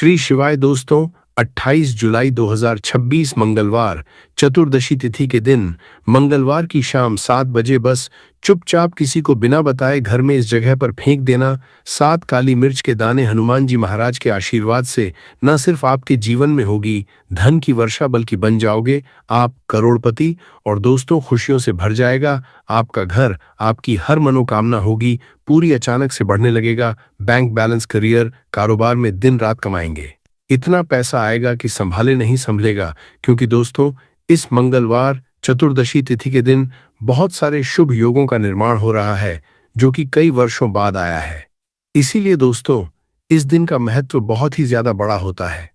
श्री शिवाय दोस्तों, 28 जुलाई 2026 मंगलवार चतुर्दशी तिथि के दिन मंगलवार की शाम 7 बजे बस चुपचाप किसी को बिना बताए घर में इस जगह पर फेंक देना 7 काली मिर्च के दाने हनुमान जी महाराज के आशीर्वाद से न सिर्फ आपके जीवन में होगी धन की वर्षा बल्कि बन जाओगे आप करोड़पति। और दोस्तों, खुशियों से भर जाएगा आपका घर, आपकी हर मनोकामना होगी पूरी, अचानक से बढ़ने लगेगा बैंक बैलेंस, करियर, कारोबार में दिन रात कमाएंगे, इतना पैसा आएगा कि संभाले नहीं संभलेगा। क्योंकि दोस्तों, इस मंगलवार चतुर्दशी तिथि के दिन बहुत सारे शुभ योगों का निर्माण हो रहा है जो कि कई वर्षों बाद आया है। इसीलिए दोस्तों, इस दिन का महत्व बहुत ही ज्यादा बड़ा होता है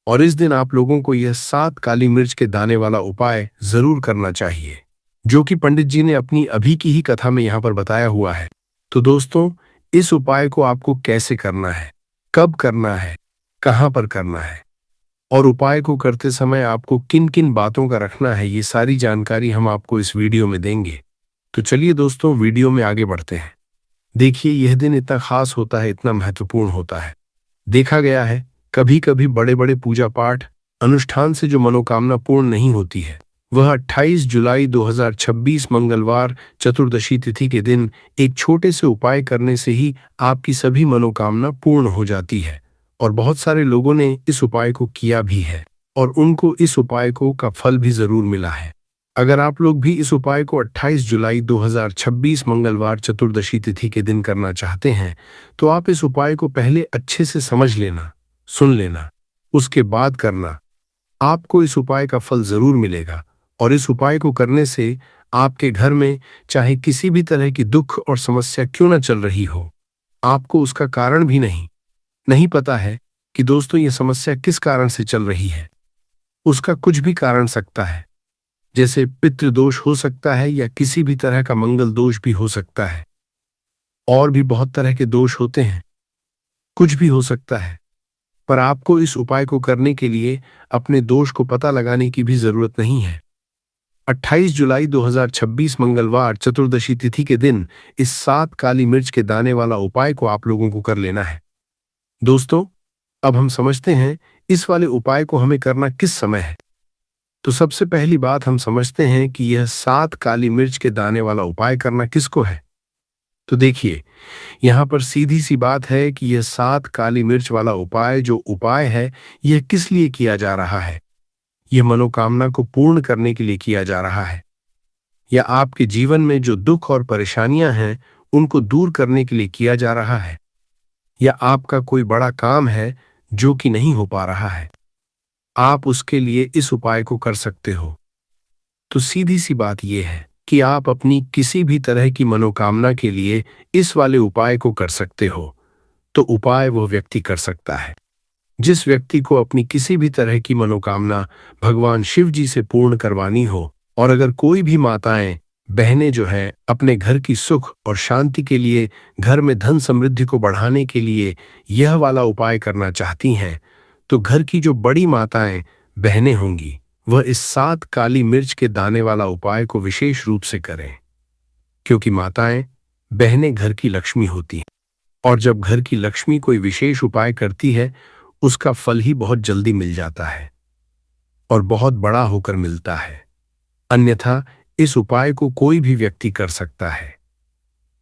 और इस दिन आप लोगों को यह 7 काली मिर्च के दाने वाला उपाय जरूर करना चाहिए, जो कि पंडित जी ने अपनी अभी की ही कथा में यहाँ पर बताया हुआ है। तो दोस्तों, इस उपाय को आपको कैसे करना है, कब करना है, कहां पर करना है और उपाय को करते समय आपको किन किन बातों का रखना है, ये सारी जानकारी हम आपको इस वीडियो में देंगे। तो चलिए दोस्तों, वीडियो में आगे बढ़ते हैं। देखिए, यह दिन इतना खास होता है, इतना महत्वपूर्ण होता है। देखा गया है कभी कभी बड़े बड़े पूजा पाठ अनुष्ठान से जो मनोकामना पूर्ण नहीं होती है, वह 28 जुलाई 2026 मंगलवार चतुर्दशी तिथि के दिन एक छोटे से उपाय करने से ही आपकी सभी मनोकामना पूर्ण हो जाती है। और बहुत सारे लोगों ने इस उपाय को किया भी है और उनको इस उपाय को का फल भी जरूर मिला है। अगर आप लोग भी इस उपाय को 28 जुलाई 2026 मंगलवार चतुर्दशी तिथि के दिन करना चाहते हैं, तो आप इस उपाय को पहले अच्छे से समझ लेना, सुन लेना, उसके बाद करना। आपको इस उपाय का फल जरूर मिलेगा और इस उपाय को करने से आपके घर में चाहे किसी भी तरह की दुख और समस्या क्यों न चल रही हो, आपको उसका कारण भी नहीं पता है कि दोस्तों ये समस्या किस कारण से चल रही है। उसका कुछ भी कारण सकता है, जैसे पितृदोष हो सकता है या किसी भी तरह का मंगल दोष भी हो सकता है, और भी बहुत तरह के दोष होते हैं, कुछ भी हो सकता है। पर आपको इस उपाय को करने के लिए अपने दोष को पता लगाने की भी जरूरत नहीं है। 28 जुलाई 2026 मंगलवार चतुर्दशी तिथि के दिन इस 7 काली मिर्च के दाने वाला उपाय को आप लोगों को कर लेना है। दोस्तों, अब हम समझते हैं इस वाले उपाय को हमें करना किस समय है। तो सबसे पहली बात हम समझते हैं कि यह 7 काली मिर्च के दाने वाला उपाय करना किसको है। तो देखिए, यहाँ पर सीधी सी बात है कि यह 7 काली मिर्च वाला उपाय जो उपाय है, यह किस लिए किया जा रहा है। यह मनोकामना को पूर्ण करने के लिए किया जा रहा है, या आपके जीवन में जो दुख और परेशानियां हैं उनको दूर करने के लिए किया जा रहा है, या आपका कोई बड़ा काम है जो कि नहीं हो पा रहा है, आप उसके लिए इस उपाय को कर सकते हो। तो सीधी सी बात यह है कि आप अपनी किसी भी तरह की मनोकामना के लिए इस वाले उपाय को कर सकते हो। तो उपाय वो व्यक्ति कर सकता है जिस व्यक्ति को अपनी किसी भी तरह की मनोकामना भगवान शिव जी से पूर्ण करवानी हो। और अगर कोई भी माताएं बहनें जो हैं अपने घर की सुख और शांति के लिए, घर में धन समृद्धि को बढ़ाने के लिए यह वाला उपाय करना चाहती हैं, तो घर की जो बड़ी माताएं बहनें होंगी वह इस 7 काली मिर्च के दाने वाला उपाय को विशेष रूप से करें। क्योंकि माताएं बहनें घर की लक्ष्मी होती हैं और जब घर की लक्ष्मी कोई विशेष उपाय करती है उसका फल ही बहुत जल्दी मिल जाता है और बहुत बड़ा होकर मिलता है। अन्यथा इस उपाय को कोई भी व्यक्ति कर सकता है,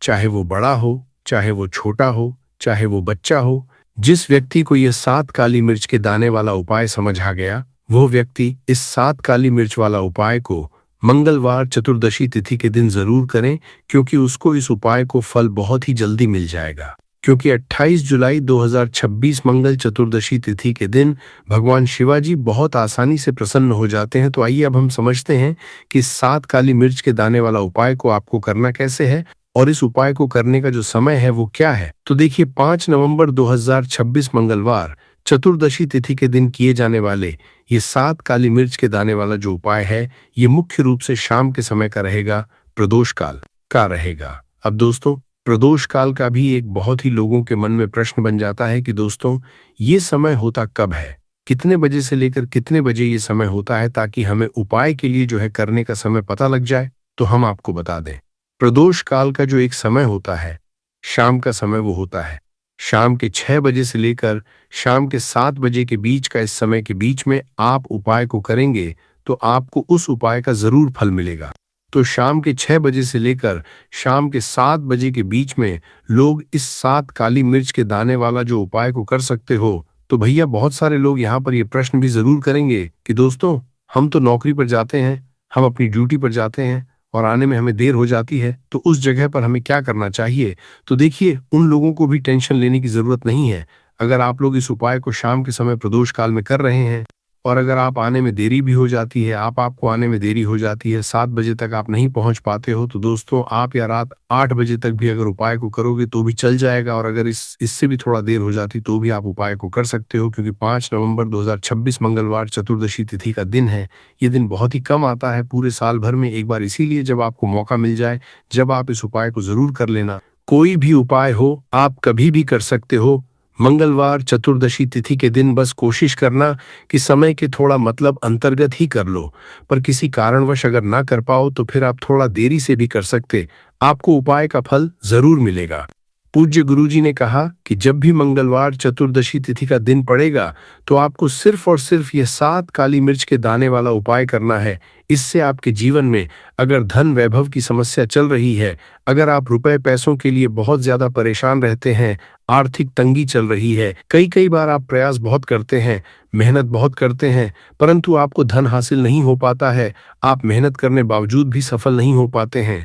चाहे वो बड़ा हो, चाहे वो छोटा हो, चाहे वो बच्चा हो। जिस व्यक्ति को यह 7 काली मिर्च के दाने वाला उपाय समझ आ गया, वो व्यक्ति इस 7 काली मिर्च वाला उपाय को मंगलवार चतुर्दशी तिथि के दिन जरूर करें, क्योंकि उसको इस उपाय को फल बहुत ही जल्दी मिल जाएगा। क्योंकि 28 जुलाई 2026 मंगल चतुर्दशी तिथि के दिन भगवान शिवाजी बहुत आसानी से प्रसन्न हो जाते हैं। तो आइए अब हम समझते हैं कि 7 काली मिर्च के दाने वाला उपाय को आपको करना कैसे है और इस उपाय को करने का जो समय है वो क्या है। तो देखिए, 5 नवंबर 2026 मंगलवार चतुर्दशी तिथि के दिन किए जाने वाले ये 7 काली मिर्च के दाने वाला जो उपाय है, ये मुख्य रूप से शाम के समय का रहेगा, प्रदोष काल का रहेगा। अब दोस्तों, प्रदोष काल का भी एक बहुत ही लोगों के मन में प्रश्न बन जाता है कि दोस्तों ये समय होता कब है, कितने बजे से लेकर कितने बजे ये समय होता है, ताकि हमें उपाय के लिए जो है करने का समय पता लग जाए। तो हम आपको बता दें, प्रदोष काल का जो एक समय होता है, शाम का समय वो होता है शाम के 6 बजे से लेकर शाम के 7 बजे के बीच का इस समय के बीच में आप उपाय को करेंगे तो आपको उस उपाय का जरूर फल मिलेगा। तो शाम के 6 बजे से लेकर शाम के 7 बजे के बीच में लोग इस 7 काली मिर्च के दाने वाला जो उपाय को कर सकते हो। तो भैया बहुत सारे लोग यहाँ पर ये प्रश्न भी जरूर करेंगे कि दोस्तों, हम तो नौकरी पर जाते हैं, हम अपनी ड्यूटी पर जाते हैं और आने में हमें देर हो जाती है, तो उस जगह पर हमें क्या करना चाहिए? तो देखिए, उन लोगों को भी टेंशन लेने की जरूरत नहीं है। अगर आप लोग इस उपाय को शाम के समय प्रदोष काल में कर रहे हैं और अगर आप आने में देरी भी हो जाती है, आपको आने में देरी हो जाती है, 7 बजे तक आप नहीं पहुंच पाते हो, तो दोस्तों आप या रात 8 बजे तक भी अगर उपाय को करोगे तो भी चल जाएगा। और अगर इससे भी थोड़ा देर हो जाती तो भी आप उपाय को कर सकते हो, क्योंकि 5 नवंबर 2026 मंगलवार चतुर्दशी तिथि का दिन है। ये दिन बहुत ही कम आता है पूरे साल भर में एक बार, इसीलिए जब आपको मौका मिल जाए, जब आप इस उपाय को जरूर कर लेना। कोई भी उपाय हो, आप कभी भी कर सकते हो। मंगलवार चतुर्दशी तिथि के दिन बस कोशिश करना कि समय के थोड़ा मतलब अंतर्गत ही कर लो, पर किसी कारणवश अगर ना कर पाओ तो फिर आप थोड़ा देरी से भी कर सकते, आपको उपाय का फल जरूर मिलेगा। पूज्य गुरुजी ने कहा कि जब भी मंगलवार चतुर्दशी तिथि का दिन पड़ेगा तो आपको सिर्फ और सिर्फ ये 7 काली मिर्च के दाने वाला उपाय करना है। इससे आपके जीवन में अगर धन वैभव की समस्या चल रही है, अगर आप रुपए पैसों के लिए बहुत ज्यादा परेशान रहते हैं, आर्थिक तंगी चल रही है, कई बार आप प्रयास बहुत करते हैं, मेहनत बहुत करते हैं, परंतु आपको धन हासिल नहीं हो पाता है, आप मेहनत करने बावजूद भी सफल नहीं हो पाते हैं,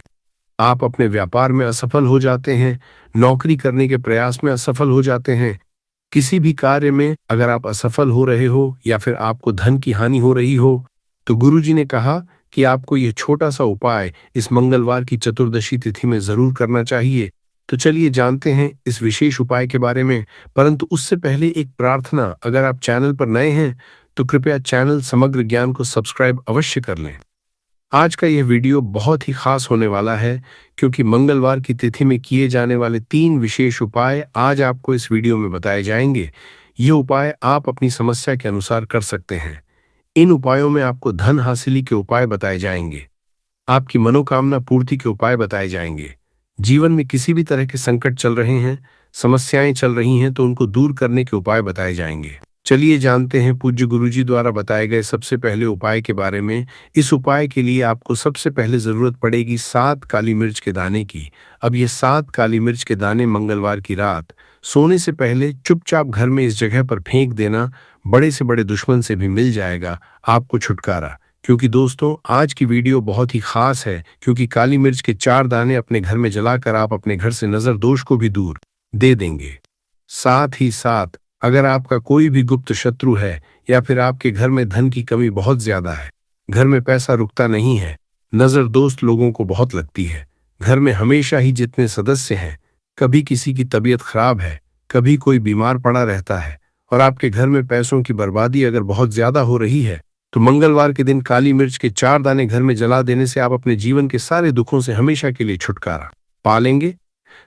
आप अपने व्यापार में असफल हो जाते हैं, नौकरी करने के प्रयास में असफल हो जाते हैं, किसी भी कार्य में अगर आप असफल हो रहे हो या फिर आपको धन की हानि हो रही हो, तो गुरुजी ने कहा कि आपको यह छोटा सा उपाय इस मंगलवार की चतुर्दशी तिथि में जरूर करना चाहिए। तो चलिए जानते हैं इस विशेष उपाय के बारे में, परंतु उससे पहले एक प्रार्थना, अगर आप चैनल पर नए हैं तो कृपया चैनल समग्र ज्ञान को सब्सक्राइब अवश्य कर लें। आज का यह वीडियो बहुत ही खास होने वाला है, क्योंकि मंगलवार की तिथि में किए जाने वाले 3 विशेष उपाय आज आपको इस वीडियो में बताए जाएंगे। ये उपाय आप अपनी समस्या के अनुसार कर सकते हैं। इन उपायों में आपको धन हासिली के उपाय बताए जाएंगे, आपकी मनोकामना पूर्ति के उपाय बताए जाएंगे। जीवन में किसी भी तरह के संकट चल रहे हैं, समस्याएं चल रही हैं, तो उनको दूर करने के उपाय बताए जाएंगे। चलिए जानते हैं पूज्य गुरुजी द्वारा बताए गए सबसे पहले उपाय के बारे में। इस उपाय के लिए आपको सबसे पहले जरूरत पड़ेगी 7 काली मिर्च के दाने की। अब ये 7 काली मिर्च के दाने मंगलवार की रात सोने से पहले चुपचाप घर में इस जगह पर फेंक देना। बड़े से बड़े दुश्मन से भी मिल जाएगा आपको छुटकारा। क्योंकि दोस्तों, आज की वीडियो बहुत ही खास है, क्योंकि काली मिर्च के 4 दाने अपने घर में जलाकर आप अपने घर से नजर दोष को भी दूर दे देंगे। साथ ही साथ अगर आपका कोई भी गुप्त शत्रु है या फिर आपके घर में धन की कमी बहुत ज्यादा है, घर में पैसा रुकता नहीं है, नजर दोस्त लोगों को बहुत लगती है, घर में हमेशा ही जितने सदस्य हैं, कभी किसी की तबीयत खराब है, कभी कोई बीमार पड़ा रहता है और आपके घर में पैसों की बर्बादी अगर बहुत ज्यादा हो रही है, तो मंगलवार के दिन काली मिर्च के 4 दाने घर में जला देने से आप अपने जीवन के सारे दुखों से हमेशा के लिए छुटकारा पा लेंगे।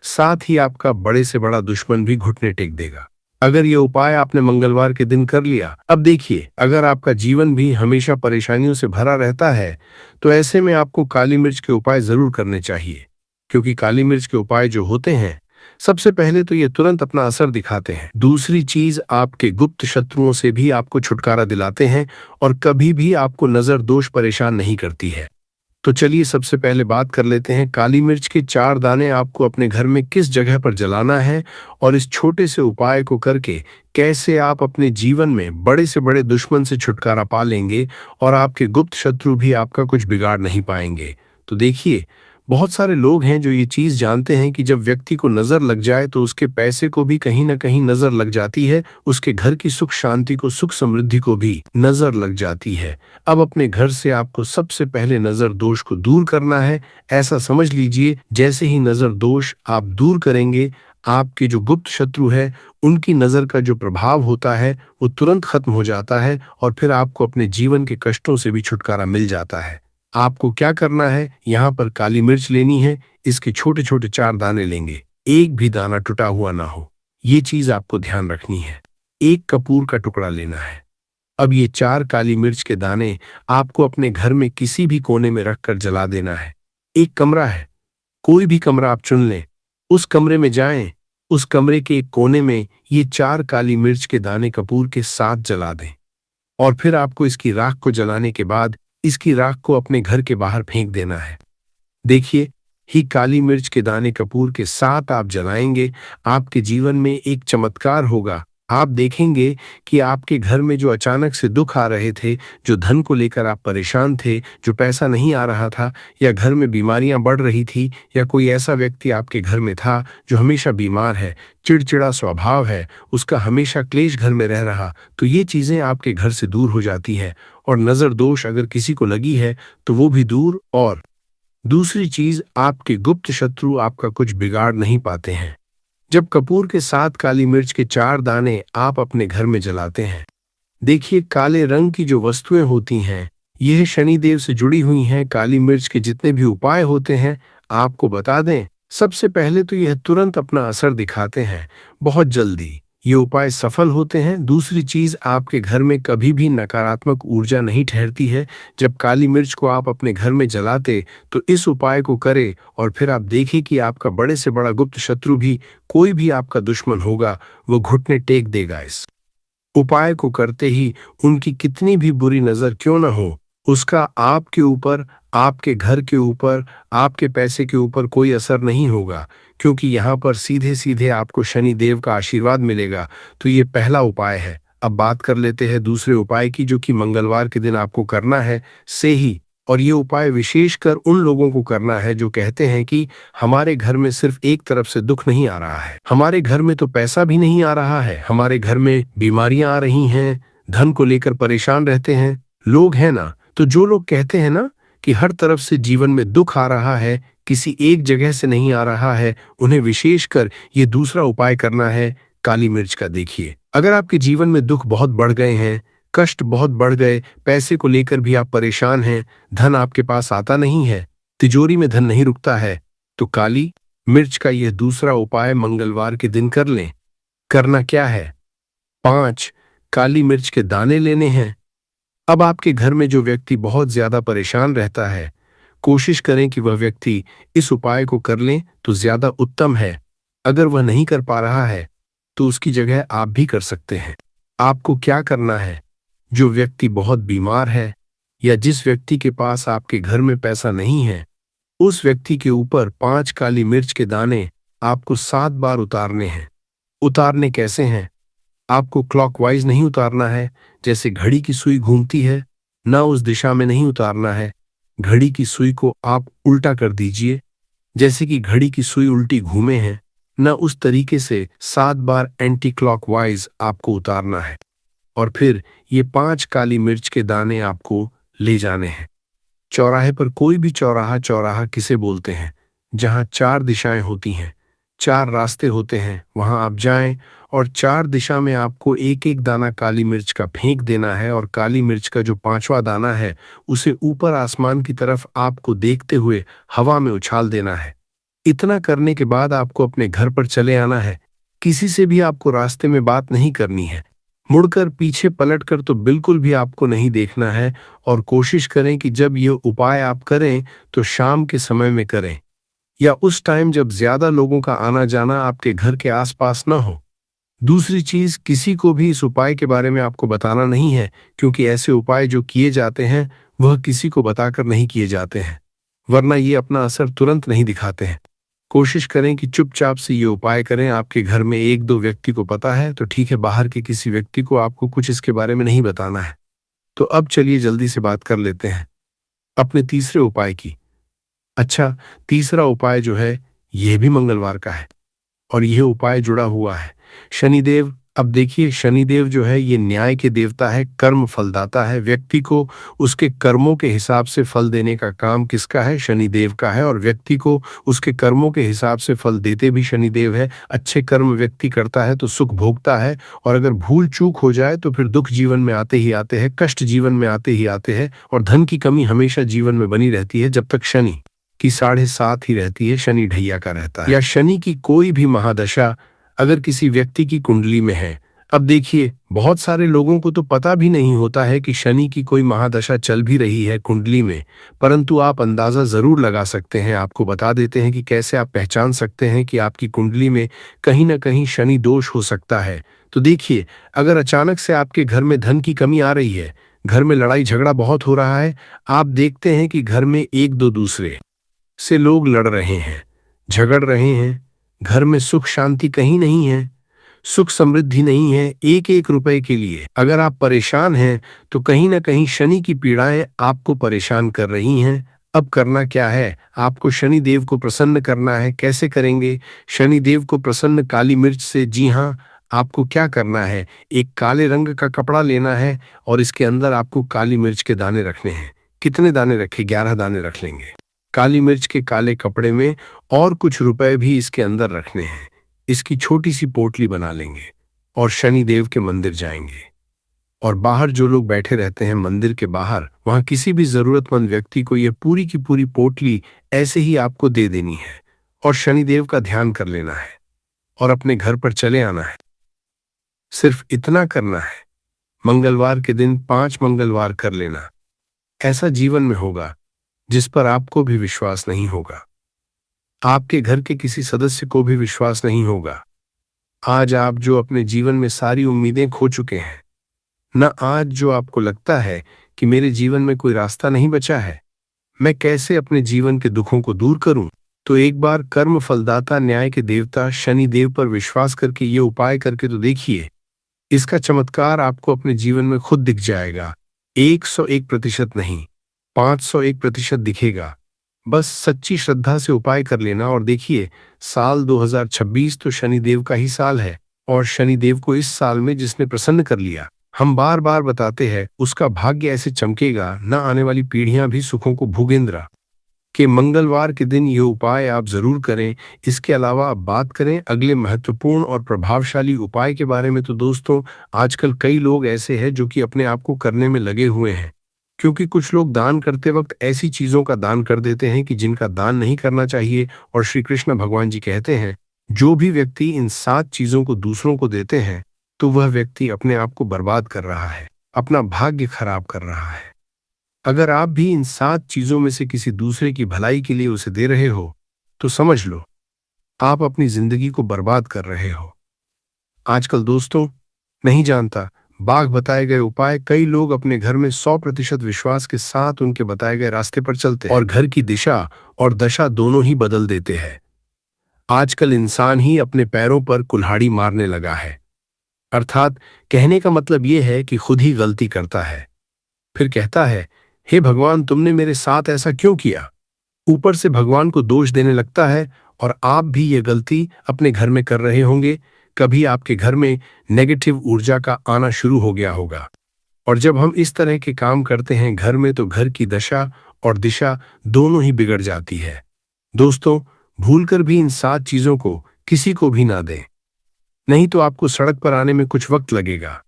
साथ ही आपका बड़े से बड़ा दुश्मन भी घुटने टेक देगा अगर ये उपाय आपने मंगलवार के दिन कर लिया। अब देखिए, अगर आपका जीवन भी हमेशा परेशानियों से भरा रहता है, तो ऐसे में आपको काली मिर्च के उपाय जरूर करने चाहिए, क्योंकि काली मिर्च के उपाय जो होते हैं, सबसे पहले तो ये तुरंत अपना असर दिखाते हैं, दूसरी चीज आपके गुप्त शत्रुओं से भी आपको छुटकारा दिलाते हैं और कभी भी आपको नजर दोष परेशान नहीं करती है। तो चलिए सबसे पहले बात कर लेते हैं काली मिर्च के 4 दाने आपको अपने घर में किस जगह पर जलाना है और इस छोटे से उपाय को करके कैसे आप अपने जीवन में बड़े से बड़े दुश्मन से छुटकारा पा लेंगे और आपके गुप्त शत्रु भी आपका कुछ बिगाड़ नहीं पाएंगे। तो देखिए, बहुत सारे लोग हैं जो ये चीज जानते हैं कि जब व्यक्ति को नजर लग जाए तो उसके पैसे को भी कहीं ना कहीं नजर लग जाती है, उसके घर की सुख शांति को, सुख समृद्धि को भी नजर लग जाती है। अब अपने घर से आपको सबसे पहले नजर दोष को दूर करना है। ऐसा समझ लीजिए, जैसे ही नजर दोष आप दूर करेंगे, आपके जो गुप्त शत्रु है उनकी नजर का जो प्रभाव होता है वो तुरंत खत्म हो जाता है और फिर आपको अपने जीवन के कष्टों से भी छुटकारा मिल जाता है। आपको क्या करना है, यहाँ पर काली मिर्च लेनी है, इसके छोटे छोटे 4 दाने लेंगे, एक भी दाना टूटा हुआ ना हो, ये चीज आपको ध्यान रखनी है। एक कपूर का टुकड़ा लेना है। अब ये 4 काली मिर्च के दाने आपको अपने घर में किसी भी कोने में रखकर जला देना है। एक कमरा है, कोई भी कमरा आप चुन लें, उस कमरे में जाएं, उस कमरे के एक कोने में ये 4 काली मिर्च के दाने कपूर के साथ जला दें। और फिर आपको इसकी राख को जलाने के बाद इसकी राख को अपने घर के बाहर फेंक देना है। देखिए, ही काली मिर्च के दाने कपूर के साथ आप जलाएंगे, आपके जीवन में एक चमत्कार होगा। आप देखेंगे कि आपके घर में जो अचानक से दुख आ रहे थे, जो धन को लेकर आप परेशान थे, जो पैसा नहीं आ रहा था, या घर में बीमारियां बढ़ रही थी, या कोई ऐसा व्यक्ति आपके घर में था जो हमेशा बीमार है, चिड़चिड़ा स्वभाव है, उसका हमेशा क्लेश घर में रह रहा, तो ये चीजें आपके घर से दूर हो जाती है। और नजर दोष अगर किसी को लगी है तो वो भी दूर। और दूसरी चीज, आपके गुप्त शत्रु आपका कुछ बिगाड़ नहीं पाते हैं। जब कपूर के साथ काली मिर्च के 4 दाने आप अपने घर में जलाते हैं, देखिए काले रंग की जो वस्तुएं होती हैं, यह शनिदेव से जुड़ी हुई हैं। काली मिर्च के जितने भी उपाय होते हैं, आपको बता दें, सबसे पहले तो यह तुरंत अपना असर दिखाते हैं, बहुत जल्दी ये उपाय सफल होते हैं। दूसरी चीज, आपके घर में कभी भी नकारात्मक ऊर्जा नहीं ठहरती है। जब काली मिर्च को आप अपने घर में जलाते तो इस उपाय को करें और फिर आप देखें कि आपका बड़े से बड़ा गुप्त शत्रु भी, कोई भी आपका दुश्मन होगा, वो घुटने टेक देगा। इस उपाय को करते ही उनकी कितनी भी बुरी नजर क्यों न हो, उसका आपके ऊपर, आपके घर के ऊपर, आपके पैसे के ऊपर कोई असर नहीं होगा, क्योंकि यहाँ पर सीधे सीधे आपको शनि देव का आशीर्वाद मिलेगा। तो ये पहला उपाय है। अब बात कर लेते हैं दूसरे उपाय की, जो कि मंगलवार के दिन आपको करना है से ही। और ये उपाय विशेषकर उन लोगों को करना है जो कहते हैं कि हमारे घर में सिर्फ एक तरफ से दुख नहीं आ रहा है, हमारे घर में तो पैसा भी नहीं आ रहा है, हमारे घर में बीमारियां आ रही हैं, धन को लेकर परेशान रहते हैं लोग, है ना। तो जो लोग कहते हैं ना कि हर तरफ से जीवन में दुख आ रहा है, किसी एक जगह से नहीं आ रहा है, उन्हें विशेषकर ये दूसरा उपाय करना है काली मिर्च का। देखिए, अगर आपके जीवन में दुख बहुत बढ़ गए हैं, कष्ट बहुत बढ़ गए, पैसे को लेकर भी आप परेशान हैं, धन आपके पास आता नहीं है, तिजोरी में धन नहीं रुकता है, तो काली मिर्च का यह दूसरा उपाय मंगलवार के दिन कर लें। करना क्या है? 5 काली मिर्च के दाने लेने हैं। अब आपके घर में जो व्यक्ति बहुत ज्यादा परेशान रहता है, कोशिश करें कि वह व्यक्ति इस उपाय को कर लें तो ज्यादा उत्तम है। अगर वह नहीं कर पा रहा है तो उसकी जगह आप भी कर सकते हैं। आपको क्या करना है? जो व्यक्ति बहुत बीमार है या जिस व्यक्ति के पास आपके घर में पैसा नहीं है, उस व्यक्ति के ऊपर 5 काली मिर्च के दाने आपको 7 बार उतारने हैं। उतारने कैसे हैं? आपको क्लॉकवाइज नहीं उतारना है, जैसे घड़ी की सुई घूमती है, ना उस दिशा में नहीं उतारना है। घड़ी की सुई को आप उल्टा कर दीजिए, जैसे कि घड़ी की सुई उल्टी घूमे है, ना उस तरीके से 7 बार एंटी क्लॉकवाइज आपको उतारना है। और फिर ये 5 काली मिर्च के दाने आपको ले जाने हैं चौराहे पर। कोई भी चौराहा, चौराहा किसे बोलते हैं? जहां 4 दिशाएं होती हैं, 4 रास्ते होते हैं, वहां आप जाएं और 4 दिशा में आपको एक एक दाना काली मिर्च का फेंक देना है। और काली मिर्च का जो 5वां दाना है, उसे ऊपर आसमान की तरफ आपको देखते हुए हवा में उछाल देना है। इतना करने के बाद आपको अपने घर पर चले आना है। किसी से भी आपको रास्ते में बात नहीं करनी है, मुड़कर पीछे पलटकर तो बिल्कुल भी आपको नहीं देखना है। और कोशिश करें कि जब ये उपाय आप करें तो शाम के समय में करें, या उस टाइम जब ज्यादा लोगों का आना जाना आपके घर के आसपास न हो। दूसरी चीज, किसी को भी इस उपाय के बारे में आपको बताना नहीं है, क्योंकि ऐसे उपाय जो किए जाते हैं वह किसी को बताकर नहीं किए जाते हैं, वरना ये अपना असर तुरंत नहीं दिखाते हैं। कोशिश करें कि चुपचाप से ये उपाय करें। आपके घर में 1-2 व्यक्ति को पता है तो ठीक है, बाहर के किसी व्यक्ति को आपको कुछ इसके बारे में नहीं बताना है। तो अब चलिए जल्दी से बात कर लेते हैं अपने तीसरे उपाय की। अच्छा, तीसरा उपाय जो है यह भी मंगलवार का है और यह उपाय जुड़ा हुआ है शनिदेव। अब देखिए, शनिदेव जो है ये न्याय के देवता है, कर्म फलदाता है। व्यक्ति को उसके कर्मों के हिसाब से फल देने का काम किसका है? शनिदेव का है। और व्यक्ति को उसके कर्मों के हिसाब से फल देते भी शनिदेव है। अच्छे कर्म व्यक्ति करता है तो सुख भोगता है, और अगर भूल चूक हो जाए तो फिर दुख जीवन में आते ही आते हैं, कष्ट जीवन में आते ही आते हैं, और धन की कमी हमेशा जीवन में बनी रहती है जब तक शनि की 7.5 ही रहती है, शनि ढैया का रहता है। या शनि की कोई भी महादशा अगर किसी व्यक्ति की कुंडली में है, अब देखिए, बहुत सारे लोगों को तो पता भी नहीं होता है कि शनि की कोई महादशा चल भी रही है कुंडली में, परंतु आप अंदाजा जरूर लगा सकते हैं। आपको बता देते हैं कि कैसे आप पहचान सकते हैं कि आपकी कुंडली में कहीं ना कहीं शनि दोष हो सकता है। तो देखिए, अगर अचानक से आपके घर में धन की कमी आ रही है, घर में लड़ाई झगड़ा बहुत हो रहा है, आप देखते हैं कि घर में एक दो दूसरे से लोग लड़ रहे हैं, झगड़ रहे हैं, घर में सुख शांति कहीं नहीं है, सुख समृद्धि नहीं है, एक एक रुपए के लिए अगर आप परेशान हैं, तो कहीं ना कहीं शनि की पीड़ाएं आपको परेशान कर रही हैं। अब करना क्या है, आपको शनि देव को प्रसन्न करना है। कैसे करेंगे शनि देव को प्रसन्न? काली मिर्च से। जी हाँ, आपको क्या करना है, एक काले रंग का कपड़ा लेना है और इसके अंदर आपको काली मिर्च के दाने रखने हैं। कितने दाने रखे? 11 दाने रख लेंगे काली मिर्च के काले कपड़े में, और कुछ रुपए भी इसके अंदर रखने हैं। इसकी छोटी सी पोटली बना लेंगे और शनि देव के मंदिर जाएंगे, और बाहर जो लोग बैठे रहते हैं मंदिर के बाहर, वहां किसी भी जरूरतमंद व्यक्ति को यह पूरी की पूरी पोटली ऐसे ही आपको दे देनी है और शनि देव का ध्यान कर लेना है और अपने घर पर चले आना है। सिर्फ इतना करना है। मंगलवार के दिन 5 मंगलवार कर लेना। ऐसा जीवन में होगा जिस पर आपको भी विश्वास नहीं होगा, आपके घर के किसी सदस्य को भी विश्वास नहीं होगा। आज आप जो अपने जीवन में सारी उम्मीदें खो चुके हैं, न आज जो आपको लगता है कि मेरे जीवन में कोई रास्ता नहीं बचा है, मैं कैसे अपने जीवन के दुखों को दूर करूं, तो एक बार कर्म फलदाता न्याय के देवता शनि देव पर विश्वास करके ये उपाय करके तो देखिए। इसका चमत्कार आपको अपने जीवन में खुद दिख जाएगा। 101% नहीं, 501% दिखेगा। बस सच्ची श्रद्धा से उपाय कर लेना और देखिए, साल 2026 तो शनिदेव का ही साल है, और शनिदेव को इस साल में जिसने प्रसन्न कर लिया, हम बार बार बताते हैं, उसका भाग्य ऐसे चमकेगा, न आने वाली पीढ़ियां भी सुखों को भोगेंद्रा। कि मंगलवार के दिन ये उपाय आप जरूर करें। इसके अलावा अब बात करें अगले महत्वपूर्ण और प्रभावशाली उपाय के बारे में, तो दोस्तों, आजकल कई लोग ऐसे हैं जो कि अपने आप को करने में लगे हुए हैं, क्योंकि कुछ लोग दान करते वक्त ऐसी चीजों का दान कर देते हैं कि जिनका दान नहीं करना चाहिए। और श्री कृष्ण भगवान जी कहते हैं, जो भी व्यक्ति इन 7 चीजों को दूसरों को देते हैं, तो वह व्यक्ति अपने आप को बर्बाद कर रहा है, अपना भाग्य खराब कर रहा है। अगर आप भी इन 7 चीजों में से किसी दूसरे की भलाई के लिए उसे दे रहे हो, तो समझ लो आप अपनी जिंदगी को बर्बाद कर रहे हो। आजकल दोस्तों, नहीं जानता, बाघ बताए गए उपाय, कई लोग अपने घर में 100% विश्वास के साथ उनके बताए गए रास्ते पर चलते हैं और घर की दिशा और दशा दोनों ही बदल देते हैं। आजकल इंसान ही अपने पैरों पर कुल्हाड़ी मारने लगा है, अर्थात कहने का मतलब यह है कि खुद ही गलती करता है, फिर कहता है, हे भगवान, तुमने मेरे साथ ऐसा क्यों किया? ऊपर से भगवान को दोष देने लगता है। और आप भी ये गलती अपने घर में कर रहे होंगे। कभी आपके घर में नेगेटिव ऊर्जा का आना शुरू हो गया होगा, और जब हम इस तरह के काम करते हैं घर में, तो घर की दशा और दिशा दोनों ही बिगड़ जाती है। दोस्तों, भूलकर भी इन 7 चीजों को किसी को भी ना दें, नहीं तो आपको सड़क पर आने में कुछ वक्त लगेगा।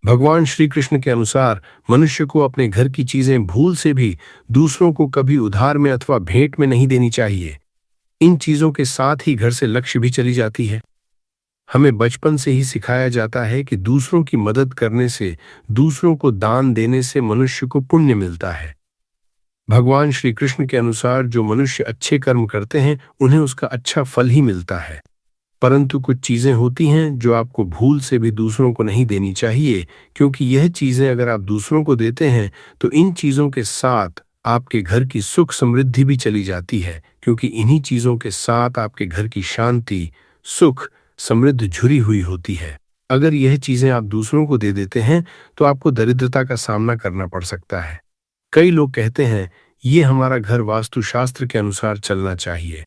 भगवान श्री कृष्ण के अनुसार मनुष्य को अपने घर की चीजें भूल से भी दूसरों को कभी उधार में अथवा भेंट में नहीं देनी चाहिए। इन चीजों के साथ ही घर से लक्ष्य भी चली जाती है। हमें बचपन से ही सिखाया जाता है कि दूसरों की मदद करने से, दूसरों को दान देने से मनुष्य को पुण्य मिलता है। भगवान श्री कृष्ण के अनुसार जो मनुष्य अच्छे कर्म करते हैं, उन्हें उसका अच्छा फल ही मिलता है। परंतु कुछ चीजें होती हैं जो आपको भूल से भी दूसरों को नहीं देनी चाहिए, क्योंकि यह चीजें अगर आप दूसरों को देते हैं, तो इन चीजों के साथ आपके घर की सुख समृद्धि भी चली जाती है, क्योंकि इन्हीं चीजों के साथ आपके घर की शांति, सुख, समृद्धि जुड़ी हुई होती है। अगर यह चीजें आप दूसरों को दे देते हैं, तो आपको दरिद्रता का सामना करना पड़ सकता है। कई लोग कहते हैं, ये हमारा घर वास्तुशास्त्र के अनुसार चलना चाहिए।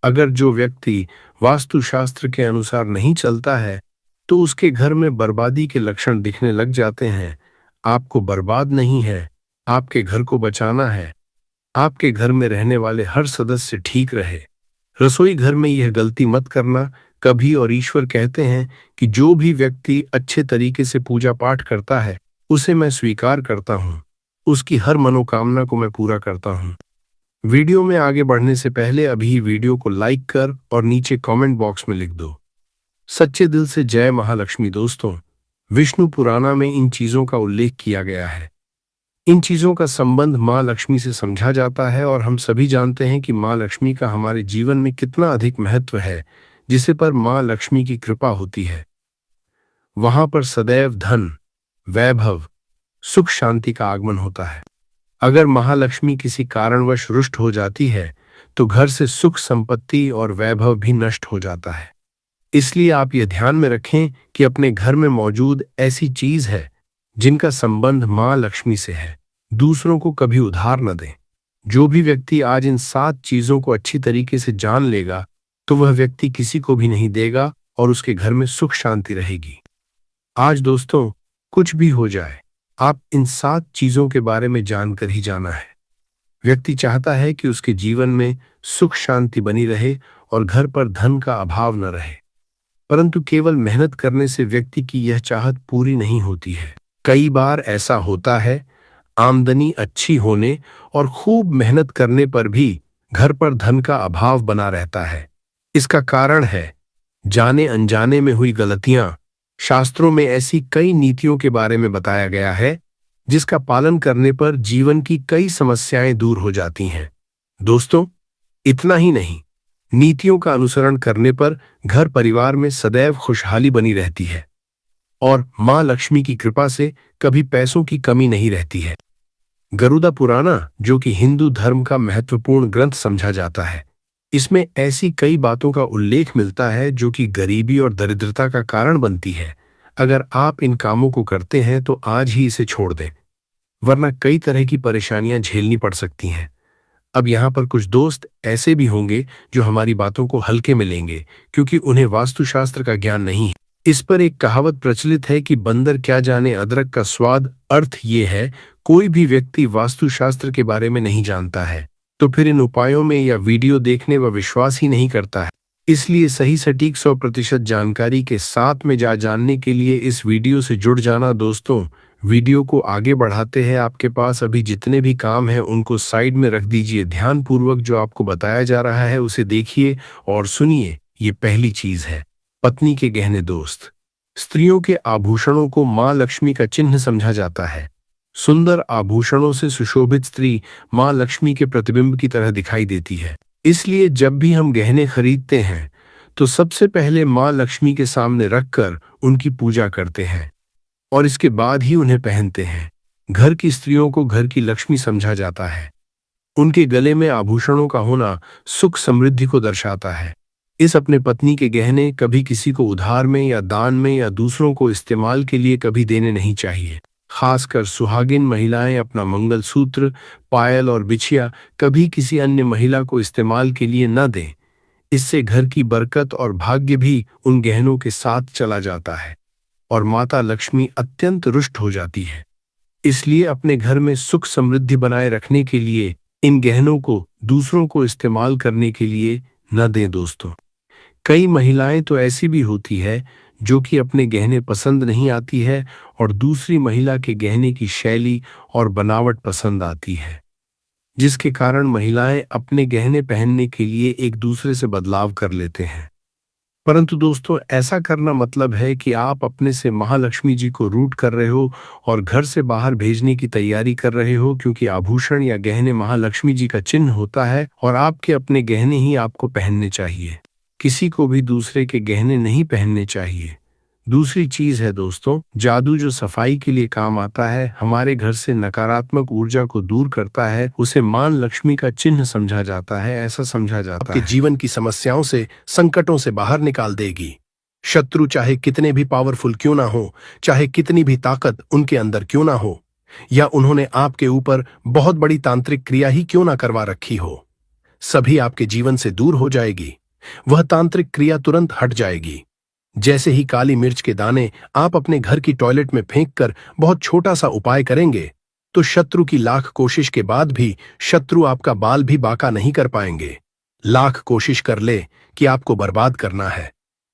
अगर जो व्यक्ति वास्तुशास्त्र के अनुसार नहीं चलता है, तो उसके घर में बर्बादी के लक्षण दिखने लग जाते हैं। आपको बर्बाद नहीं है, आपके घर को बचाना है। आपके घर में रहने वाले हर सदस्य ठीक रहे। रसोई घर में यह गलती मत करना कभी। और ईश्वर कहते हैं कि जो भी व्यक्ति अच्छे तरीके से पूजा पाठ करता है, उसे मैं स्वीकार करता हूँ, उसकी हर मनोकामना को मैं पूरा करता हूँ। वीडियो में आगे बढ़ने से पहले अभी वीडियो को लाइक कर और नीचे कमेंट बॉक्स में लिख दो, सच्चे दिल से जय महालक्ष्मी। दोस्तों, विष्णु पुराण में इन चीजों का उल्लेख किया गया है। इन चीजों का संबंध माँ लक्ष्मी से समझा जाता है और हम सभी जानते हैं कि माँ लक्ष्मी का हमारे जीवन में कितना अधिक महत्व है। जिसे पर माँ लक्ष्मी की कृपा होती है वहां पर सदैव धन, वैभव, सुख शांति का आगमन होता है। अगर महालक्ष्मी किसी कारणवश रुष्ट हो जाती है तो घर से सुख, संपत्ति और वैभव भी नष्ट हो जाता है। इसलिए आप यह ध्यान में रखें कि अपने घर में मौजूद ऐसी चीज है जिनका संबंध मां लक्ष्मी से है, दूसरों को कभी उधार न दें। जो भी व्यक्ति आज इन 7 चीजों को अच्छी तरीके से जान लेगा तो वह व्यक्ति किसी को भी नहीं देगा और उसके घर में सुख शांति रहेगी। आज दोस्तों, कुछ भी हो जाए, आप इन 7 चीजों के बारे में जानकर ही जाना है। व्यक्ति चाहता है कि उसके जीवन में सुख शांति बनी रहे और घर पर धन का अभाव न रहे, परंतु केवल मेहनत करने से व्यक्ति की यह चाहत पूरी नहीं होती है। कई बार ऐसा होता है, आमदनी अच्छी होने और खूब मेहनत करने पर भी घर पर धन का अभाव बना रहता है। इसका कारण है जाने अनजाने में हुई गलतियां। शास्त्रों में ऐसी कई नीतियों के बारे में बताया गया है जिसका पालन करने पर जीवन की कई समस्याएं दूर हो जाती हैं। दोस्तों, इतना ही नहीं, नीतियों का अनुसरण करने पर घर परिवार में सदैव खुशहाली बनी रहती है और मां लक्ष्मी की कृपा से कभी पैसों की कमी नहीं रहती है। गरुड़ पुराण, जो कि हिंदू धर्म का महत्वपूर्ण ग्रंथ समझा जाता है, इसमें ऐसी कई बातों का उल्लेख मिलता है जो कि गरीबी और दरिद्रता का कारण बनती है। अगर आप इन कामों को करते हैं तो आज ही इसे छोड़ दें, वरना कई तरह की परेशानियां झेलनी पड़ सकती हैं। अब यहाँ पर कुछ दोस्त ऐसे भी होंगे जो हमारी बातों को हल्के में लेंगे क्योंकि उन्हें वास्तुशास्त्र का ज्ञान नहीं है। इस पर एक कहावत प्रचलित है कि बंदर क्या जाने अदरक का स्वाद। अर्थ ये है, कोई भी व्यक्ति वास्तुशास्त्र के बारे में नहीं जानता है तो फिर इन उपायों में या वीडियो देखने व विश्वास ही नहीं करता है। इसलिए सही सटीक 100% जानकारी के साथ में जानने के लिए इस वीडियो से जुड़ जाना। दोस्तों, वीडियो को आगे बढ़ाते हैं। आपके पास अभी जितने भी काम हैं उनको साइड में रख दीजिए। ध्यानपूर्वक जो आपको बताया जा रहा है उसे देखिए और सुनिए। ये पहली चीज है, पत्नी के गहने। दोस्त, स्त्रियों के आभूषणों को मां लक्ष्मी का चिन्ह समझा जाता है। सुंदर आभूषणों से सुशोभित स्त्री मां लक्ष्मी के प्रतिबिंब की तरह दिखाई देती है। इसलिए जब भी हम गहने खरीदते हैं तो सबसे पहले मां लक्ष्मी के सामने रखकर उनकी पूजा करते हैं और इसके बाद ही उन्हें पहनते हैं। घर की स्त्रियों को घर की लक्ष्मी समझा जाता है। उनके गले में आभूषणों का होना सुख समृद्धि को दर्शाता है। इस अपने पत्नी के गहने कभी किसी को उधार में या दान में या दूसरों को इस्तेमाल के लिए कभी देने नहीं चाहिए। खासकर सुहागिन महिलाएं अपना मंगलसूत्र, पायल और बिछिया कभी किसी अन्य महिला को इस्तेमाल के लिए न दें। इससे घर की बरकत और भाग्य भी उन गहनों के साथ चला जाता है और माता लक्ष्मी अत्यंत रुष्ट हो जाती है। इसलिए अपने घर में सुख समृद्धि बनाए रखने के लिए इन गहनों को दूसरों को इस्तेमाल करने के लिए न दें। दोस्तों, कई महिलाएं तो ऐसी भी होती है जो कि अपने गहने पसंद नहीं आती है और दूसरी महिला के गहने की शैली और बनावट पसंद आती है, जिसके कारण महिलाएं अपने गहने पहनने के लिए एक दूसरे से बदलाव कर लेते हैं। परंतु दोस्तों, ऐसा करना मतलब है कि आप अपने से महालक्ष्मी जी को रूठ कर रहे हो और घर से बाहर भेजने की तैयारी कर रहे हो, क्योंकि आभूषण या गहने महालक्ष्मी जी का चिन्ह होता है और आपके अपने गहने ही आपको पहनने चाहिए। किसी को भी दूसरे के गहने नहीं पहनने चाहिए। दूसरी चीज है दोस्तों, जादू, जो सफाई के लिए काम आता है, हमारे घर से नकारात्मक ऊर्जा को दूर करता है, उसे मां लक्ष्मी का चिन्ह समझा जाता है। ऐसा समझा जाता है आपके जीवन की समस्याओं से, संकटों से बाहर निकाल देगी। शत्रु चाहे कितने भी पावरफुल क्यों ना हो, चाहे कितनी भी ताकत उनके अंदर क्यों ना हो, या उन्होंने आपके ऊपर बहुत बड़ी तांत्रिक क्रिया ही क्यों ना करवा रखी हो, सभी आपके जीवन से दूर हो जाएगी। वह तांत्रिक क्रिया तुरंत हट जाएगी। जैसे ही काली मिर्च के दाने आप अपने घर की टॉयलेट में फेंककर बहुत छोटा सा उपाय करेंगे तो शत्रु की लाख कोशिश के बाद भी शत्रु आपका बाल भी बांका नहीं कर पाएंगे। लाख कोशिश कर ले कि आपको बर्बाद करना है,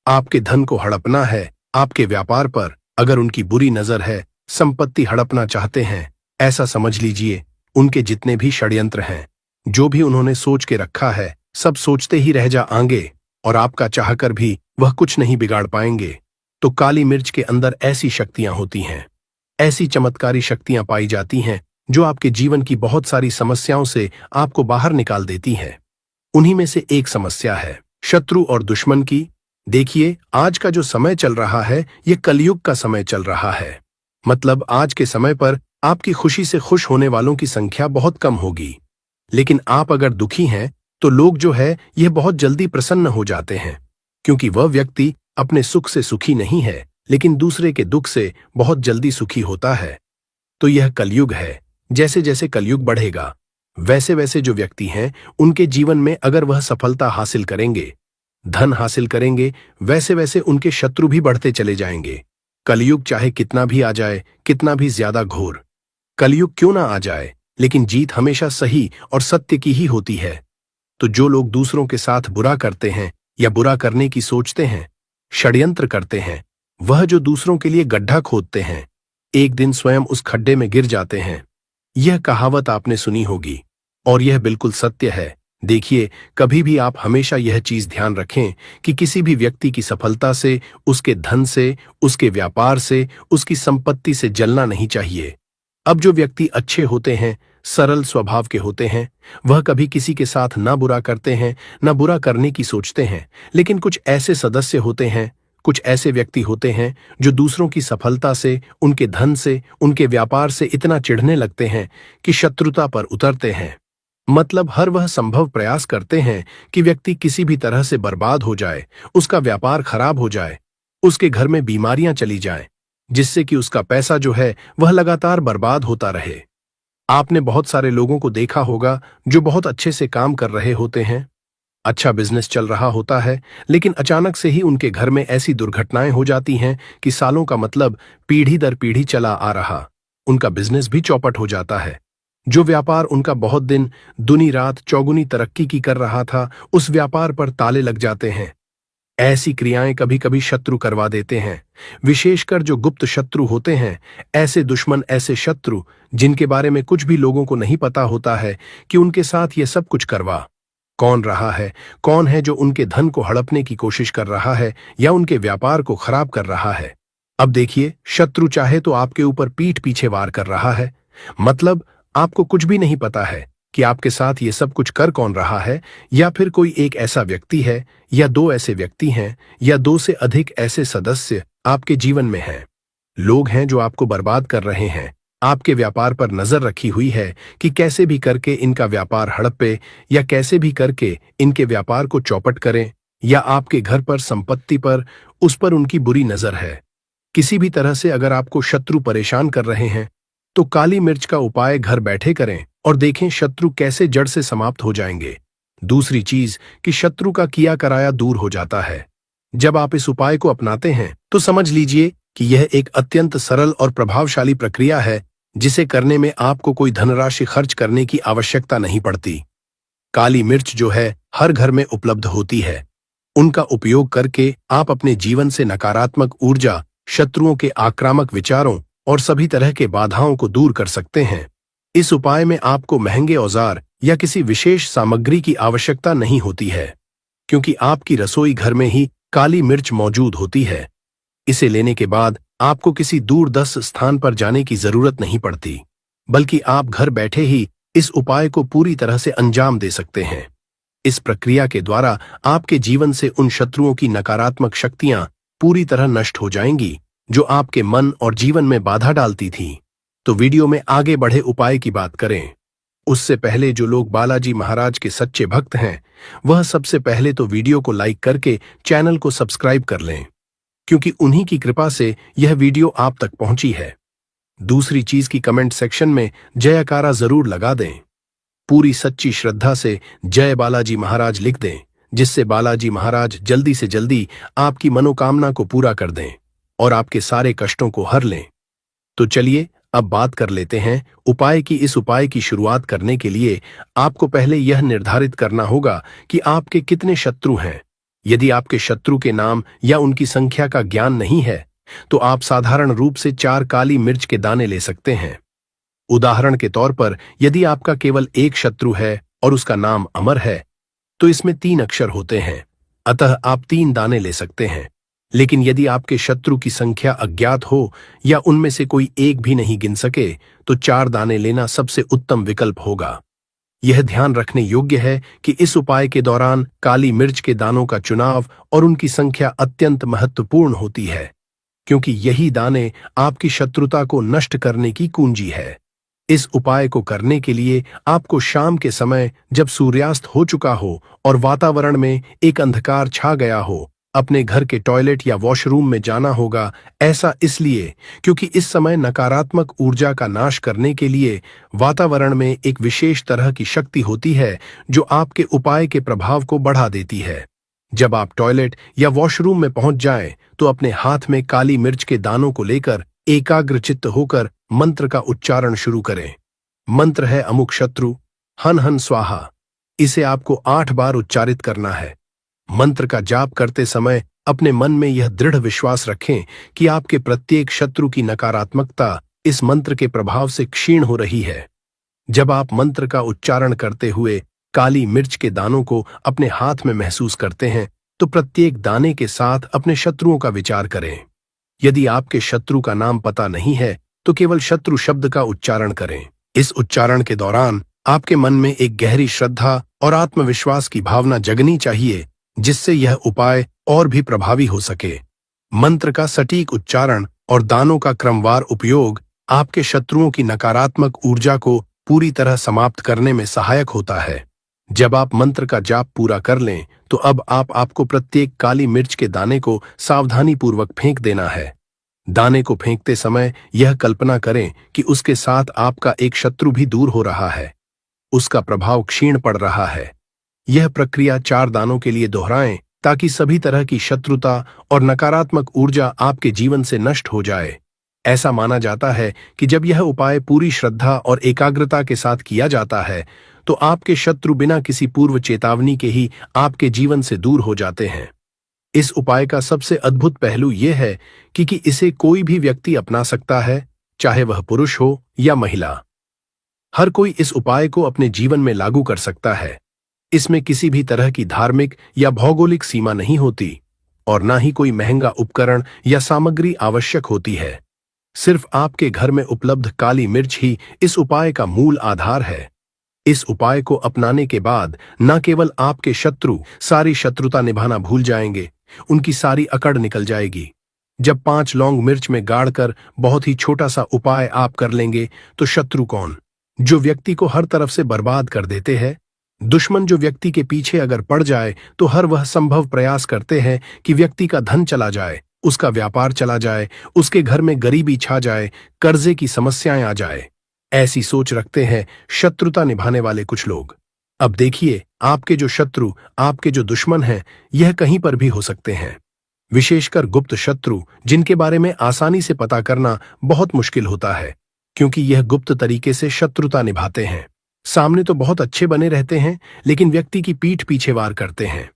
आपके धन को हड़पना है, आपके व्यापार पर अगर उनकी बुरी नजर है, संपत्ति हड़पना चाहते हैं, ऐसा समझ लीजिए उनके जितने भी षड्यंत्र हैं, जो भी उन्होंने सोच के रखा है, सब सोचते ही रह जाएंगे और आपका चाहकर भी वह कुछ नहीं बिगाड़ पाएंगे। तो काली मिर्च के अंदर ऐसी शक्तियां होती हैं, ऐसी चमत्कारी शक्तियां पाई जाती हैं जो आपके जीवन की बहुत सारी समस्याओं से आपको बाहर निकाल देती हैं। उन्हीं में से एक समस्या है शत्रु और दुश्मन की। देखिए, आज का जो समय चल रहा है ये कलयुग का समय चल रहा है। मतलब आज के समय पर आपकी खुशी से खुश होने वालों की संख्या बहुत कम होगी, लेकिन आप अगर दुखी हैं तो लोग जो है यह बहुत जल्दी प्रसन्न हो जाते हैं, क्योंकि वह व्यक्ति अपने सुख से सुखी नहीं है लेकिन दूसरे के दुख से बहुत जल्दी सुखी होता है। तो यह कलयुग है। जैसे जैसे कलयुग बढ़ेगा वैसे वैसे जो व्यक्ति हैं उनके जीवन में अगर वह सफलता हासिल करेंगे, धन हासिल करेंगे, वैसे वैसे उनके शत्रु भी बढ़ते चले जाएंगे। कलयुग चाहे कितना भी आ जाए, कितना भी ज्यादा घोर कलयुग क्यों ना आ जाए, लेकिन जीत हमेशा सही और सत्य की ही होती है। तो जो लोग दूसरों के साथ बुरा करते हैं या बुरा करने की सोचते हैं, षड्यंत्र करते हैं, वह जो दूसरों के लिए गड्ढा खोदते हैं, एक दिन स्वयं उस खड्डे में गिर जाते हैं। यह कहावत आपने सुनी होगी और यह बिल्कुल सत्य है। देखिए, कभी भी आप हमेशा यह चीज ध्यान रखें कि किसी भी व्यक्ति की सफलता से, उसके धन से, उसके व्यापार से, उसकी संपत्ति से जलना नहीं चाहिए। अब जो व्यक्ति अच्छे होते हैं, सरल स्वभाव के होते हैं, वह कभी किसी के साथ ना बुरा करते हैं, ना बुरा करने की सोचते हैं। लेकिन कुछ ऐसे सदस्य होते हैं, कुछ ऐसे व्यक्ति होते हैं जो दूसरों की सफलता से, उनके धन से, उनके व्यापार से इतना चिढ़ने लगते हैं कि शत्रुता पर उतरते हैं। मतलब हर वह संभव प्रयास करते हैं कि व्यक्ति किसी भी तरह से बर्बाद हो जाए, उसका व्यापार खराब हो जाए, उसके घर में बीमारियां चली जाएं, जिससे कि उसका पैसा जो है वह लगातार बर्बाद होता रहे। आपने बहुत सारे लोगों को देखा होगा जो बहुत अच्छे से काम कर रहे होते हैं, अच्छा बिजनेस चल रहा होता है, लेकिन अचानक से ही उनके घर में ऐसी दुर्घटनाएं हो जाती हैं कि सालों का मतलब पीढ़ी दर पीढ़ी चला आ रहा उनका बिजनेस भी चौपट हो जाता है। जो व्यापार उनका बहुत दिन दुनी रात चौगुनी तरक्की की कर रहा था, उस व्यापार पर ताले लग जाते हैं। ऐसी क्रियाएं कभी कभी शत्रु करवा देते हैं, विशेषकर जो गुप्त शत्रु होते हैं। ऐसे दुश्मन, ऐसे शत्रु जिनके बारे में कुछ भी लोगों को नहीं पता होता है कि उनके साथ ये सब कुछ करवा कौन रहा है, कौन है जो उनके धन को हड़पने की कोशिश कर रहा है या उनके व्यापार को खराब कर रहा है। अब देखिए, शत्रु चाहे तो आपके ऊपर पीठ पीछे वार कर रहा है, मतलब आपको कुछ भी नहीं पता है कि आपके साथ ये सब कुछ कर कौन रहा है, या फिर कोई एक ऐसा व्यक्ति है या दो ऐसे व्यक्ति हैं या दो से अधिक ऐसे सदस्य आपके जीवन में हैं। लोग हैं जो आपको बर्बाद कर रहे हैं, आपके व्यापार पर नजर रखी हुई है कि कैसे भी करके इनका व्यापार हड़पे या कैसे भी करके इनके व्यापार को चौपट करें, या आपके घर पर, संपत्ति पर, उस पर उनकी बुरी नजर है। किसी भी तरह से अगर आपको शत्रु परेशान कर रहे हैं तो काली मिर्च का उपाय घर बैठे करें और देखें शत्रु कैसे जड़ से समाप्त हो जाएंगे। दूसरी चीज कि शत्रु का किया कराया दूर हो जाता है। जब आप इस उपाय को अपनाते हैं तो समझ लीजिए कि यह एक अत्यंत सरल और प्रभावशाली प्रक्रिया है, जिसे करने में आपको कोई धनराशि खर्च करने की आवश्यकता नहीं पड़ती। काली मिर्च जो है हर घर में उपलब्ध होती है। उनका उपयोग करके आप अपने जीवन से नकारात्मक ऊर्जा, शत्रुओं के आक्रामक विचारों और सभी तरह के बाधाओं को दूर कर सकते हैं। इस उपाय में आपको महंगे औजार या किसी विशेष सामग्री की आवश्यकता नहीं होती है, क्योंकि आपकी रसोई घर में ही काली मिर्च मौजूद होती है। इसे लेने के बाद आपको किसी दूरदर्श स्थान पर जाने की जरूरत नहीं पड़ती, बल्कि आप घर बैठे ही इस उपाय को पूरी तरह से अंजाम दे सकते हैं। इस प्रक्रिया के द्वारा आपके जीवन से उन शत्रुओं की नकारात्मक शक्तियां पूरी तरह नष्ट हो जाएंगी जो आपके मन और जीवन में बाधा डालती थी। तो वीडियो में आगे बढ़े उपाय की बात करें उससे पहले जो लोग बालाजी महाराज के सच्चे भक्त हैं, वह सबसे पहले तो वीडियो को लाइक करके चैनल को सब्सक्राइब कर लें, क्योंकि उन्हीं की कृपा से यह वीडियो आप तक पहुंची है। दूसरी चीज की कमेंट सेक्शन में जयकारा जरूर लगा दें। पूरी सच्ची श्रद्धा से जय बालाजी महाराज लिख दें, जिससे बालाजी महाराज जल्दी से जल्दी आपकी मनोकामना को पूरा कर दें और आपके सारे कष्टों को हर लें। तो चलिए अब बात कर लेते हैं उपाय की। इस उपाय की शुरुआत करने के लिए आपको पहले यह निर्धारित करना होगा कि आपके कितने शत्रु हैं। यदि आपके शत्रु के नाम या उनकी संख्या का ज्ञान नहीं है तो आप साधारण रूप से 4 काली मिर्च के दाने ले सकते हैं। उदाहरण के तौर पर यदि आपका केवल एक शत्रु है और उसका नाम अमर है तो इसमें 3 अक्षर होते हैं, अतः आप 3 दाने ले सकते हैं। लेकिन यदि आपके शत्रु की संख्या अज्ञात हो या उनमें से कोई एक भी नहीं गिन सके, तो 4 दाने लेना सबसे उत्तम विकल्प होगा। यह ध्यान रखने योग्य है कि इस उपाय के दौरान काली मिर्च के दानों का चुनाव और उनकी संख्या अत्यंत महत्वपूर्ण होती है, क्योंकि यही दाने आपकी शत्रुता को नष्ट करने की कुंजी है। इस उपाय को करने के लिए आपको शाम के समय, जब सूर्यास्त हो चुका हो और वातावरण में एक अंधकार छा गया हो, अपने घर के टॉयलेट या वॉशरूम में जाना होगा। ऐसा इसलिए क्योंकि इस समय नकारात्मक ऊर्जा का नाश करने के लिए वातावरण में एक विशेष तरह की शक्ति होती है जो आपके उपाय के प्रभाव को बढ़ा देती है। जब आप टॉयलेट या वॉशरूम में पहुंच जाएं, तो अपने हाथ में काली मिर्च के दानों को लेकर एकाग्रचित्त होकर मंत्र का उच्चारण शुरू करें। मंत्र है अमुक शत्रु हन हन स्वाहा। इसे आपको 8 बार उच्चारित करना है। मंत्र का जाप करते समय अपने मन में यह दृढ़ विश्वास रखें कि आपके प्रत्येक शत्रु की नकारात्मकता इस मंत्र के प्रभाव से क्षीण हो रही है। जब आप मंत्र का उच्चारण करते हुए काली मिर्च के दानों को अपने हाथ में महसूस करते हैं, तो प्रत्येक दाने के साथ अपने शत्रुओं का विचार करें। यदि आपके शत्रु का नाम पता नहीं है, तो केवल शत्रु शब्द का उच्चारण करें। इस उच्चारण के दौरान आपके मन में एक गहरी श्रद्धा और आत्मविश्वास की भावना जगनी चाहिए, जिससे यह उपाय और भी प्रभावी हो सके। मंत्र का सटीक उच्चारण और दानों का क्रमवार उपयोग आपके शत्रुओं की नकारात्मक ऊर्जा को पूरी तरह समाप्त करने में सहायक होता है। जब आप मंत्र का जाप पूरा कर लें, तो अब आपको प्रत्येक काली मिर्च के दाने को सावधानीपूर्वक फेंक देना है। दाने को फेंकते समय यह कल्पना करें कि उसके साथ आपका एक शत्रु भी दूर हो रहा है, उसका प्रभाव क्षीण पड़ रहा है। यह प्रक्रिया 4 दानों के लिए दोहराएं, ताकि सभी तरह की शत्रुता और नकारात्मक ऊर्जा आपके जीवन से नष्ट हो जाए। ऐसा माना जाता है कि जब यह उपाय पूरी श्रद्धा और एकाग्रता के साथ किया जाता है, तो आपके शत्रु बिना किसी पूर्व चेतावनी के ही आपके जीवन से दूर हो जाते हैं। इस उपाय का सबसे अद्भुत पहलू यह है कि इसे कोई भी व्यक्ति अपना सकता है, चाहे वह पुरुष हो या महिला। हर कोई इस उपाय को अपने जीवन में लागू कर सकता है। इसमें किसी भी तरह की धार्मिक या भौगोलिक सीमा नहीं होती और ना ही कोई महंगा उपकरण या सामग्री आवश्यक होती है। सिर्फ आपके घर में उपलब्ध काली मिर्च ही इस उपाय का मूल आधार है। इस उपाय को अपनाने के बाद न केवल आपके शत्रु सारी शत्रुता निभाना भूल जाएंगे, उनकी सारी अकड़ निकल जाएगी। जब 5 लौंग मिर्च में गाड़कर बहुत ही छोटा सा उपाय आप कर लेंगे, तो शत्रु कौन, जो व्यक्ति को हर तरफ से बर्बाद कर देते हैं, दुश्मन जो व्यक्ति के पीछे अगर पड़ जाए, तो हर वह संभव प्रयास करते हैं कि व्यक्ति का धन चला जाए, उसका व्यापार चला जाए, उसके घर में गरीबी छा जाए, कर्जे की समस्याएं आ जाए। ऐसी सोच रखते हैं शत्रुता निभाने वाले कुछ लोग। अब देखिए, आपके जो शत्रु, आपके जो दुश्मन हैं, यह कहीं पर भी हो सकते हैं। विशेषकर गुप्त शत्रु, जिनके बारे में आसानी से पता करना बहुत मुश्किल होता है, क्योंकि यह गुप्त तरीके से शत्रुता निभाते हैं। सामने तो बहुत अच्छे बने रहते हैं, लेकिन व्यक्ति की पीठ पीछे वार करते हैं।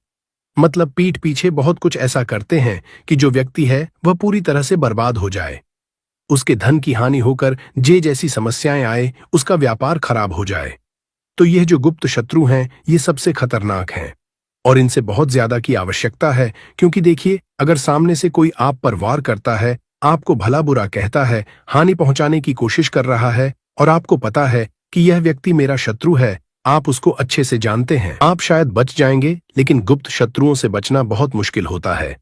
मतलब पीठ पीछे बहुत कुछ ऐसा करते हैं कि जो व्यक्ति है वह पूरी तरह से बर्बाद हो जाए, उसके धन की हानि होकर जैसी समस्याएं आए, उसका व्यापार खराब हो जाए। तो यह जो गुप्त शत्रु हैं, ये सबसे खतरनाक हैं और इनसे बहुत ज्यादा की आवश्यकता है। क्योंकि देखिए, अगर सामने से कोई आप पर वार करता है, आपको भला बुरा कहता है, हानि पहुंचाने की कोशिश कर रहा है, और आपको पता है कि यह व्यक्ति मेरा शत्रु है, आप उसको अच्छे से जानते हैं, आप शायद बच जाएंगे, लेकिन गुप्त शत्रुओं से बचना बहुत मुश्किल होता है।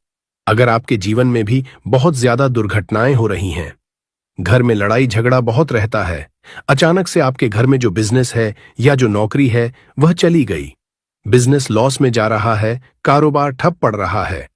अगर आपके जीवन में भी बहुत ज्यादा दुर्घटनाएं हो रही हैं, घर में लड़ाई झगड़ा बहुत रहता है, अचानक से आपके घर में जो बिजनेस है या जो नौकरी है वह चली गई, बिजनेस लॉस में जा रहा है, कारोबार ठप पड़ रहा है,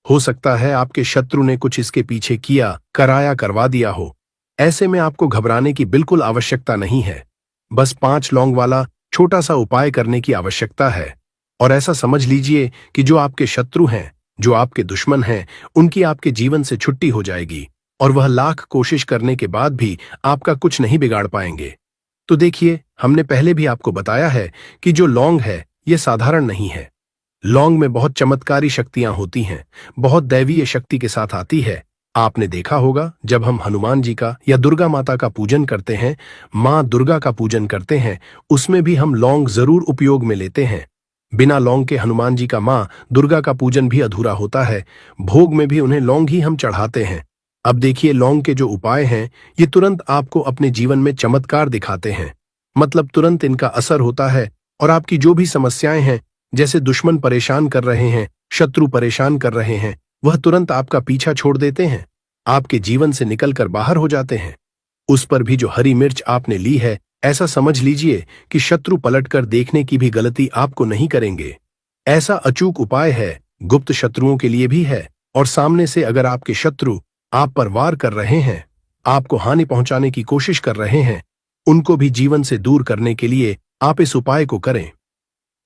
हो सकता है आपके शत्रु ने कुछ इसके पीछे किया, कराया, करवा दिया हो। ऐसे में आपको घबराने की बिल्कुल आवश्यकता नहीं है। बस 5 लौंग वाला छोटा सा उपाय करने की आवश्यकता है। और ऐसा समझ लीजिए कि जो आपके शत्रु हैं, जो आपके दुश्मन हैं, उनकी आपके जीवन से छुट्टी हो जाएगी और वह लाख कोशिश करने के बाद भी आपका कुछ नहीं बिगाड़ पाएंगे। तो देखिए, हमने पहले भी आपको बताया है कि जो लौंग है यह साधारण नहीं है। लौंग में बहुत चमत्कारी शक्तियां होती हैं, बहुत दैवीय शक्ति के साथ आती है। आपने देखा होगा, जब हम हनुमान जी का या दुर्गा माता का पूजन करते हैं, माँ दुर्गा का पूजन करते हैं, उसमें भी हम लौंग जरूर उपयोग में लेते हैं। बिना लौंग के हनुमान जी का मां दुर्गा का पूजन भी अधूरा होता है। भोग में भी उन्हें लौंग ही हम चढ़ाते हैं। अब देखिए लौंग के जो उपाय हैं, ये तुरंत आपको अपने जीवन में चमत्कार दिखाते हैं। मतलब तुरंत इनका असर होता है और आपकी जो भी समस्याएं हैं, जैसे दुश्मन परेशान कर रहे हैं, शत्रु परेशान कर रहे हैं, वह तुरंत आपका पीछा छोड़ देते हैं, आपके जीवन से निकलकर बाहर हो जाते हैं। उस पर भी जो हरी मिर्च आपने ली है, ऐसा समझ लीजिए कि शत्रु पलटकर देखने की भी गलती आपको नहीं करेंगे। ऐसा अचूक उपाय है, गुप्त शत्रुओं के लिए भी है, और सामने से अगर आपके शत्रु आप पर वार कर रहे हैं, आपको हानि पहुंचाने की कोशिश कर रहे हैं, उनको भी जीवन से दूर करने के लिए आप इस उपाय को करें।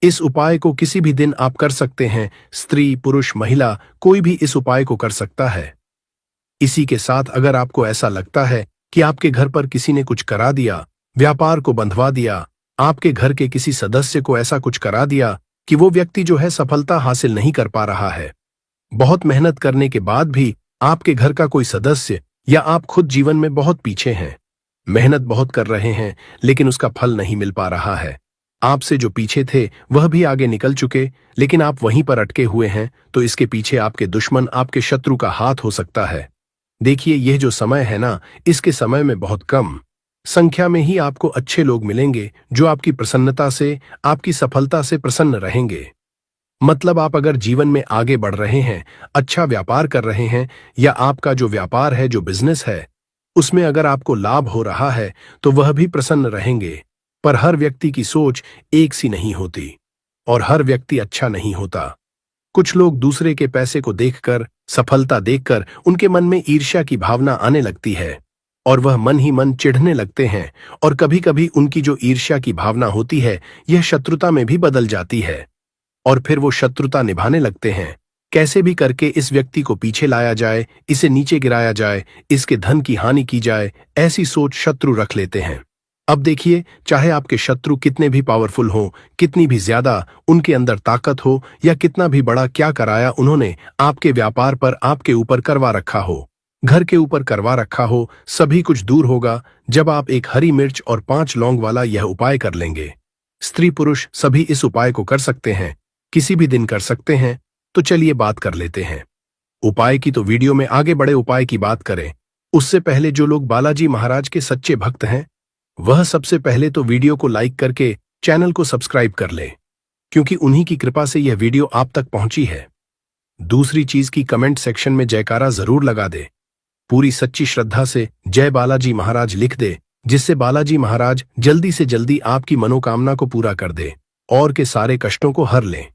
इस उपाय को किसी भी दिन आप कर सकते हैं। स्त्री, पुरुष, महिला, कोई भी इस उपाय को कर सकता है। इसी के साथ अगर आपको ऐसा लगता है कि आपके घर पर किसी ने कुछ करा दिया, व्यापार को बंधवा दिया, आपके घर के किसी सदस्य को ऐसा कुछ करा दिया कि वो व्यक्ति जो है सफलता हासिल नहीं कर पा रहा है, बहुत मेहनत करने के बाद भी आपके घर का कोई सदस्य या आप खुद जीवन में बहुत पीछे हैं, मेहनत बहुत कर रहे हैं लेकिन उसका फल नहीं मिल पा रहा है, आपसे जो पीछे थे वह भी आगे निकल चुके लेकिन आप वहीं पर अटके हुए हैं, तो इसके पीछे आपके दुश्मन, आपके शत्रु का हाथ हो सकता है। देखिए यह जो समय है ना, इसके समय में बहुत कम संख्या में ही आपको अच्छे लोग मिलेंगे जो आपकी प्रसन्नता से, आपकी सफलता से प्रसन्न रहेंगे। मतलब आप अगर जीवन में आगे बढ़ रहे हैं, अच्छा व्यापार कर रहे हैं, या आपका जो व्यापार है, जो बिजनेस है, उसमें अगर आपको लाभ हो रहा है तो वह भी प्रसन्न रहेंगे। पर हर व्यक्ति की सोच एक सी नहीं होती और हर व्यक्ति अच्छा नहीं होता। कुछ लोग दूसरे के पैसे को देखकर, सफलता देखकर उनके मन में ईर्ष्या की भावना आने लगती है और वह मन ही मन चिढ़ने लगते हैं, और कभी कभी उनकी जो ईर्ष्या की भावना होती है यह शत्रुता में भी बदल जाती है और फिर वो शत्रुता निभाने लगते हैं। कैसे भी करके इस व्यक्ति को पीछे लाया जाए, इसे नीचे गिराया जाए, इसके धन की हानि की जाए, ऐसी सोच शत्रु रख लेते हैं। अब देखिए, चाहे आपके शत्रु कितने भी पावरफुल हों, कितनी भी ज्यादा उनके अंदर ताकत हो, या कितना भी बड़ा क्या कराया उन्होंने आपके व्यापार पर, आपके ऊपर करवा रखा हो, घर के ऊपर करवा रखा हो, सभी कुछ दूर होगा जब आप एक हरी मिर्च और 5 लौंग वाला यह उपाय कर लेंगे। स्त्री पुरुष सभी इस उपाय को कर सकते हैं, किसी भी दिन कर सकते हैं। तो चलिए बात कर लेते हैं उपाय की। तो वीडियो में आगे बड़े उपाय की बात करें उससे पहले जो लोग बालाजी महाराज के सच्चे भक्त हैं, वह सबसे पहले तो वीडियो को लाइक करके चैनल को सब्सक्राइब कर लें, क्योंकि उन्हीं की कृपा से यह वीडियो आप तक पहुंची है। दूसरी चीज की कमेंट सेक्शन में जयकारा जरूर लगा दे, पूरी सच्ची श्रद्धा से जय बालाजी महाराज लिख दे, जिससे बालाजी महाराज जल्दी से जल्दी आपकी मनोकामना को पूरा कर दे और के सारे कष्टों को हर लें।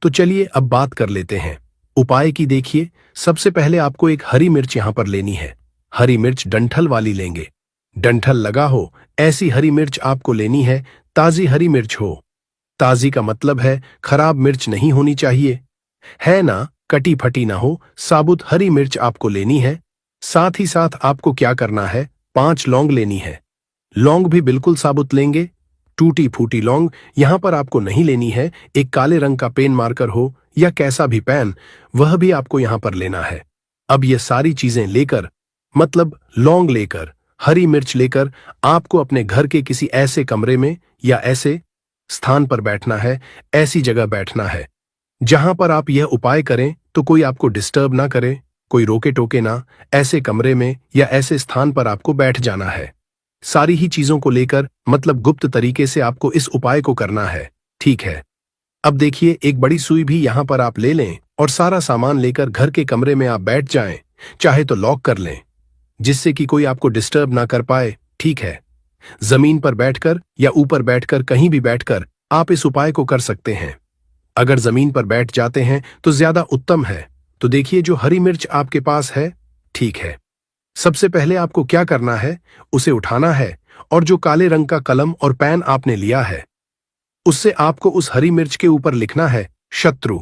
तो चलिए अब बात कर लेते हैं उपाय की। देखिए, सबसे पहले आपको एक हरी मिर्च यहां पर लेनी है। हरी मिर्च डंठल वाली लेंगे, डंठल लगा हो ऐसी हरी मिर्च आपको लेनी है। ताजी हरी मिर्च हो, ताजी का मतलब है खराब मिर्च नहीं होनी चाहिए, है ना, कटी फटी ना हो, साबुत हरी मिर्च आपको लेनी है। साथ ही साथ आपको क्या करना है, 5 लौंग लेनी है। लौंग भी बिल्कुल साबुत लेंगे, टूटी फूटी लौंग यहां पर आपको नहीं लेनी है। एक काले रंग का पेन मार्कर हो या कैसा भी पेन, वह भी आपको यहां पर लेना है। अब ये सारी चीजें लेकर, मतलब लौंग लेकर, हरी मिर्च लेकर, आपको अपने घर के किसी ऐसे कमरे में या ऐसे स्थान पर बैठना है, ऐसी जगह बैठना है जहां पर आप यह उपाय करें तो कोई आपको डिस्टर्ब ना करे, कोई रोके टोके ना। ऐसे कमरे में या ऐसे स्थान पर आपको बैठ जाना है। सारी ही चीजों को लेकर, मतलब गुप्त तरीके से आपको इस उपाय को करना है, ठीक है। अब देखिए, एक बड़ी सुई भी यहां पर आप ले लें और सारा सामान लेकर घर के कमरे में आप बैठ जाएं। चाहे तो लॉक कर लें जिससे कि कोई आपको डिस्टर्ब ना कर पाए, ठीक है। जमीन पर बैठकर या ऊपर बैठकर, कहीं भी बैठकर आप इस उपाय को कर सकते हैं। अगर जमीन पर बैठ जाते हैं तो ज्यादा उत्तम है। तो देखिए, जो हरी मिर्च आपके पास है, ठीक है, सबसे पहले आपको क्या करना है, उसे उठाना है और जो काले रंग का कलम और पेन आपने लिया है, उससे आपको उस हरी मिर्च के ऊपर लिखना है शत्रु।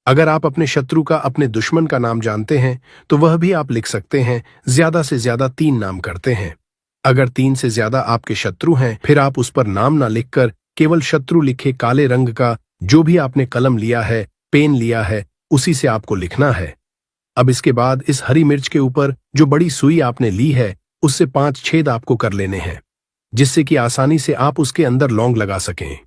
अगर आप अपने शत्रु का, अपने दुश्मन का नाम जानते हैं तो वह भी आप लिख सकते हैं। ज्यादा से ज्यादा 3 नाम करते हैं। अगर 3 से ज्यादा आपके शत्रु हैं, फिर आप उस पर नाम ना लिखकर केवल शत्रु लिखे काले रंग का जो भी आपने कलम लिया है, पेन लिया है, उसी से आपको लिखना है। अब इसके बाद इस हरी मिर्च के ऊपर जो बड़ी सुई आपने ली है, उससे 5 छेद आपको कर लेने हैं, जिससे कि आसानी से आप उसके अंदर लौंग लगा सकें।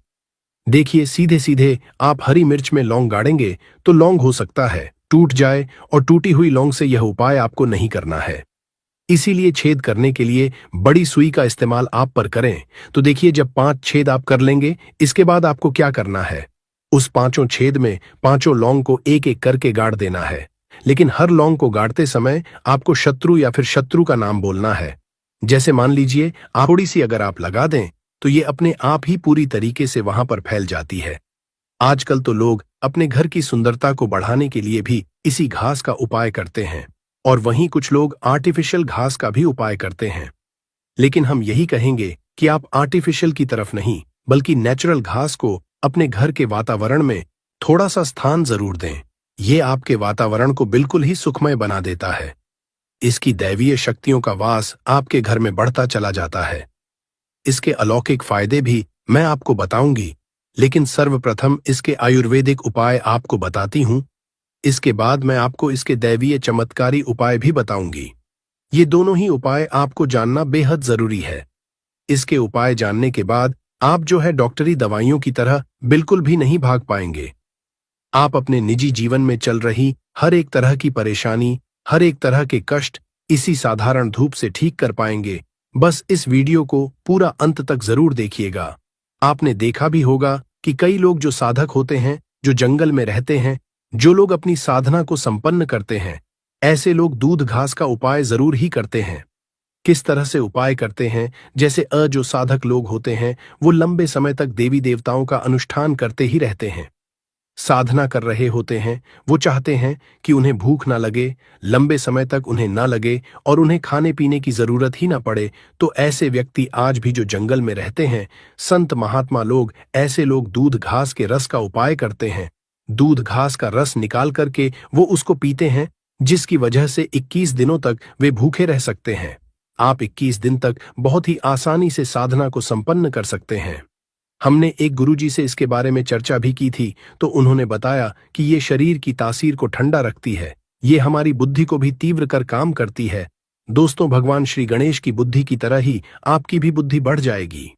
देखिए, सीधे सीधे आप हरी मिर्च में लौंग गाड़ेंगे तो लौंग हो सकता है टूट जाए, और टूटी हुई लौंग से यह उपाय आपको नहीं करना है। इसीलिए छेद करने के लिए बड़ी सुई का इस्तेमाल आप पर करें। तो देखिए, जब 5 छेद आप कर लेंगे, इसके बाद आपको क्या करना है, उस 5 छेद में 5 लौंग को एक एक करके गाड़ देना है। लेकिन हर लौंग को गाड़ते समय आपको शत्रु या फिर शत्रु का नाम बोलना है। जैसे मान लीजिए, थोड़ी सी अगर आप लगा दें तो ये अपने आप ही पूरी तरीके से वहां पर फैल जाती है। आजकल तो लोग अपने घर की सुंदरता को बढ़ाने के लिए भी इसी घास का उपाय करते हैं, और वहीं कुछ लोग आर्टिफिशियल घास का भी उपाय करते हैं। लेकिन हम यही कहेंगे कि आप आर्टिफिशियल की तरफ नहीं, बल्कि नेचुरल घास को अपने घर के वातावरण में थोड़ा सा स्थान जरूर दें। ये आपके वातावरण को बिल्कुल ही सुखमय बना देता है। इसकी दैवीय शक्तियों का वास आपके घर में बढ़ता चला जाता है। इसके अलौकिक फायदे भी मैं आपको बताऊंगी, लेकिन सर्वप्रथम इसके आयुर्वेदिक उपाय आपको बताती हूं। इसके बाद मैं आपको इसके दैवीय चमत्कारी उपाय भी बताऊंगी। ये दोनों ही उपाय आपको जानना बेहद जरूरी है। इसके उपाय जानने के बाद आप जो है डॉक्टरी दवाइयों की तरह बिल्कुल भी नहीं भाग पाएंगे। आप अपने निजी जीवन में चल रही हर एक तरह की परेशानी, हर एक तरह के कष्ट इसी साधारण धूप से ठीक कर पाएंगे। बस इस वीडियो को पूरा अंत तक जरूर देखिएगा। आपने देखा भी होगा कि कई लोग जो साधक होते हैं, जो जंगल में रहते हैं, जो लोग अपनी साधना को संपन्न करते हैं, ऐसे लोग दूध घास का उपाय जरूर ही करते हैं। किस तरह से उपाय करते हैं? जैसे जो साधक लोग होते हैं, वो लंबे समय तक देवी देवताओं का अनुष्ठान करते ही रहते हैं, साधना कर रहे होते हैं। वो चाहते हैं कि उन्हें भूख ना लगे, लंबे समय तक उन्हें ना लगे और उन्हें खाने पीने की जरूरत ही ना पड़े। तो ऐसे व्यक्ति आज भी जो जंगल में रहते हैं, संत महात्मा लोग, ऐसे लोग दूध घास के रस का उपाय करते हैं। दूध घास का रस निकाल करके वो उसको पीते हैं, जिसकी वजह से 21 दिनों तक वे भूखे रह सकते हैं। आप 21 दिन तक बहुत ही आसानी से साधना को संपन्न कर सकते हैं। हमने एक गुरुजी से इसके बारे में चर्चा भी की थी, तो उन्होंने बताया कि ये शरीर की तासीर को ठंडा रखती है, ये हमारी बुद्धि को भी तीव्र कर काम करती है। दोस्तों, भगवान श्री गणेश की बुद्धि की तरह ही आपकी भी बुद्धि बढ़ जाएगी।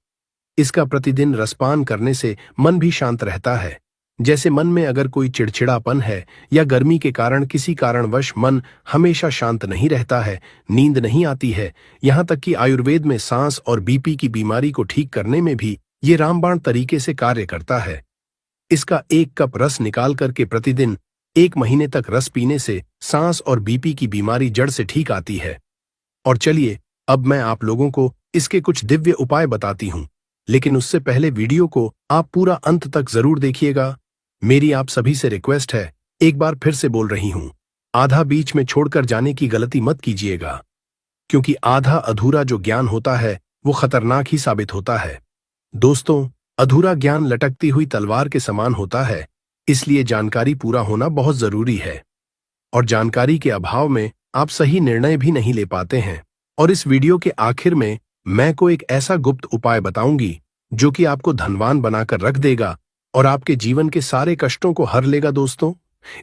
इसका प्रतिदिन रसपान करने से मन भी शांत रहता है। जैसे मन में अगर कोई चिड़चिड़ापन है या गर्मी के कारण किसी कारणवश मन हमेशा शांत नहीं रहता है, नींद नहीं आती है, यहाँ तक कि आयुर्वेद में सांस और बीपी की बीमारी को ठीक करने में भी ये रामबाण तरीके से कार्य करता है। इसका 1 कप रस निकाल करके प्रतिदिन 1 महीने तक रस पीने से सांस और बीपी की बीमारी जड़ से ठीक आती है। और चलिए, अब मैं आप लोगों को इसके कुछ दिव्य उपाय बताती हूँ, लेकिन उससे पहले वीडियो को आप पूरा अंत तक जरूर देखिएगा। मेरी आप सभी से रिक्वेस्ट है, एक बार फिर से बोल रही हूँ, आधा बीच में छोड़कर जाने की गलती मत कीजिएगा, क्योंकि आधा अधूरा जो ज्ञान होता है वो खतरनाक ही साबित होता है। दोस्तों, अधूरा ज्ञान लटकती हुई तलवार के समान होता है, इसलिए जानकारी पूरा होना बहुत जरूरी है। और जानकारी के अभाव में आप सही निर्णय भी नहीं ले पाते हैं। और इस वीडियो के आखिर में मैं को एक ऐसा गुप्त उपाय बताऊंगी जो कि आपको धनवान बनाकर रख देगा और आपके जीवन के सारे कष्टों को हर लेगा। दोस्तों,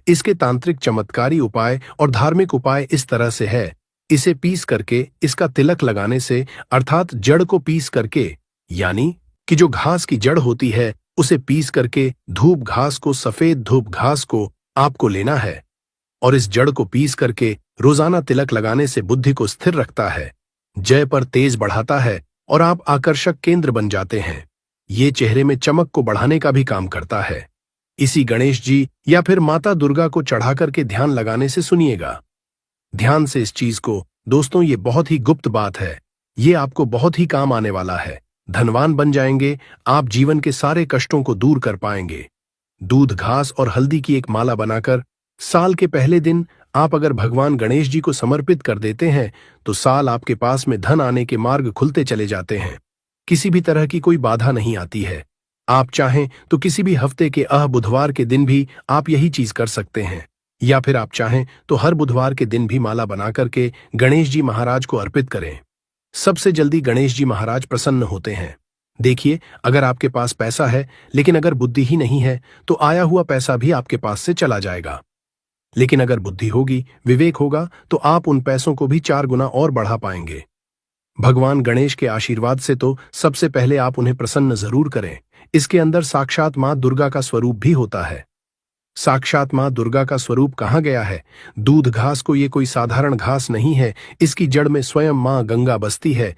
इसके तांत्रिक चमत्कारी उपाय और धार्मिक उपाय इस तरह से है। इसे पीस करके, इसका तिलक लगाने से, अर्थात जड़ को पीस करके, यानी कि जो घास की जड़ होती है उसे पीस करके धूप घास को, सफेद धूप घास को आपको लेना है। और इस जड़ को पीस करके रोजाना तिलक लगाने से बुद्धि को स्थिर रखता है, जय पर तेज बढ़ाता है और आप आकर्षक केंद्र बन जाते हैं। ये चेहरे में चमक को बढ़ाने का भी काम करता है। इसी गणेश जी या फिर माता दुर्गा को चढ़ा करके ध्यान लगाने से सुनिएगा ध्यान से इस चीज को। दोस्तों, ये बहुत ही गुप्त बात है, ये आपको बहुत ही काम आने वाला है। धनवान बन जाएंगे, आप जीवन के सारे कष्टों को दूर कर पाएंगे। दूध घास और हल्दी की एक माला बनाकर साल के पहले दिन आप अगर भगवान गणेश जी को समर्पित कर देते हैं तो साल आपके पास में धन आने के मार्ग खुलते चले जाते हैं। किसी भी तरह की कोई बाधा नहीं आती है। आप चाहें तो किसी भी हफ्ते के बुधवार के दिन भी आप यही चीज कर सकते हैं, या फिर आप चाहें तो हर बुधवार के दिन भी माला बना करके गणेश जी महाराज को अर्पित करें। सबसे जल्दी गणेश जी महाराज प्रसन्न होते हैं। देखिए, अगर आपके पास पैसा है लेकिन अगर बुद्धि ही नहीं है तो आया हुआ पैसा भी आपके पास से चला जाएगा। लेकिन अगर बुद्धि होगी, विवेक होगा, तो आप उन पैसों को भी 4 गुना और बढ़ा पाएंगे। भगवान गणेश के आशीर्वाद से तो सबसे पहले आप उन्हें प्रसन्न जरूर करें। इसके अंदर साक्षात मां दुर्गा का स्वरूप भी होता है। साक्षात मां दुर्गा का स्वरूप कहाँ गया है? दूध घास को ये कोई साधारण घास नहीं है, इसकी जड़ में स्वयं मां गंगा बसती है,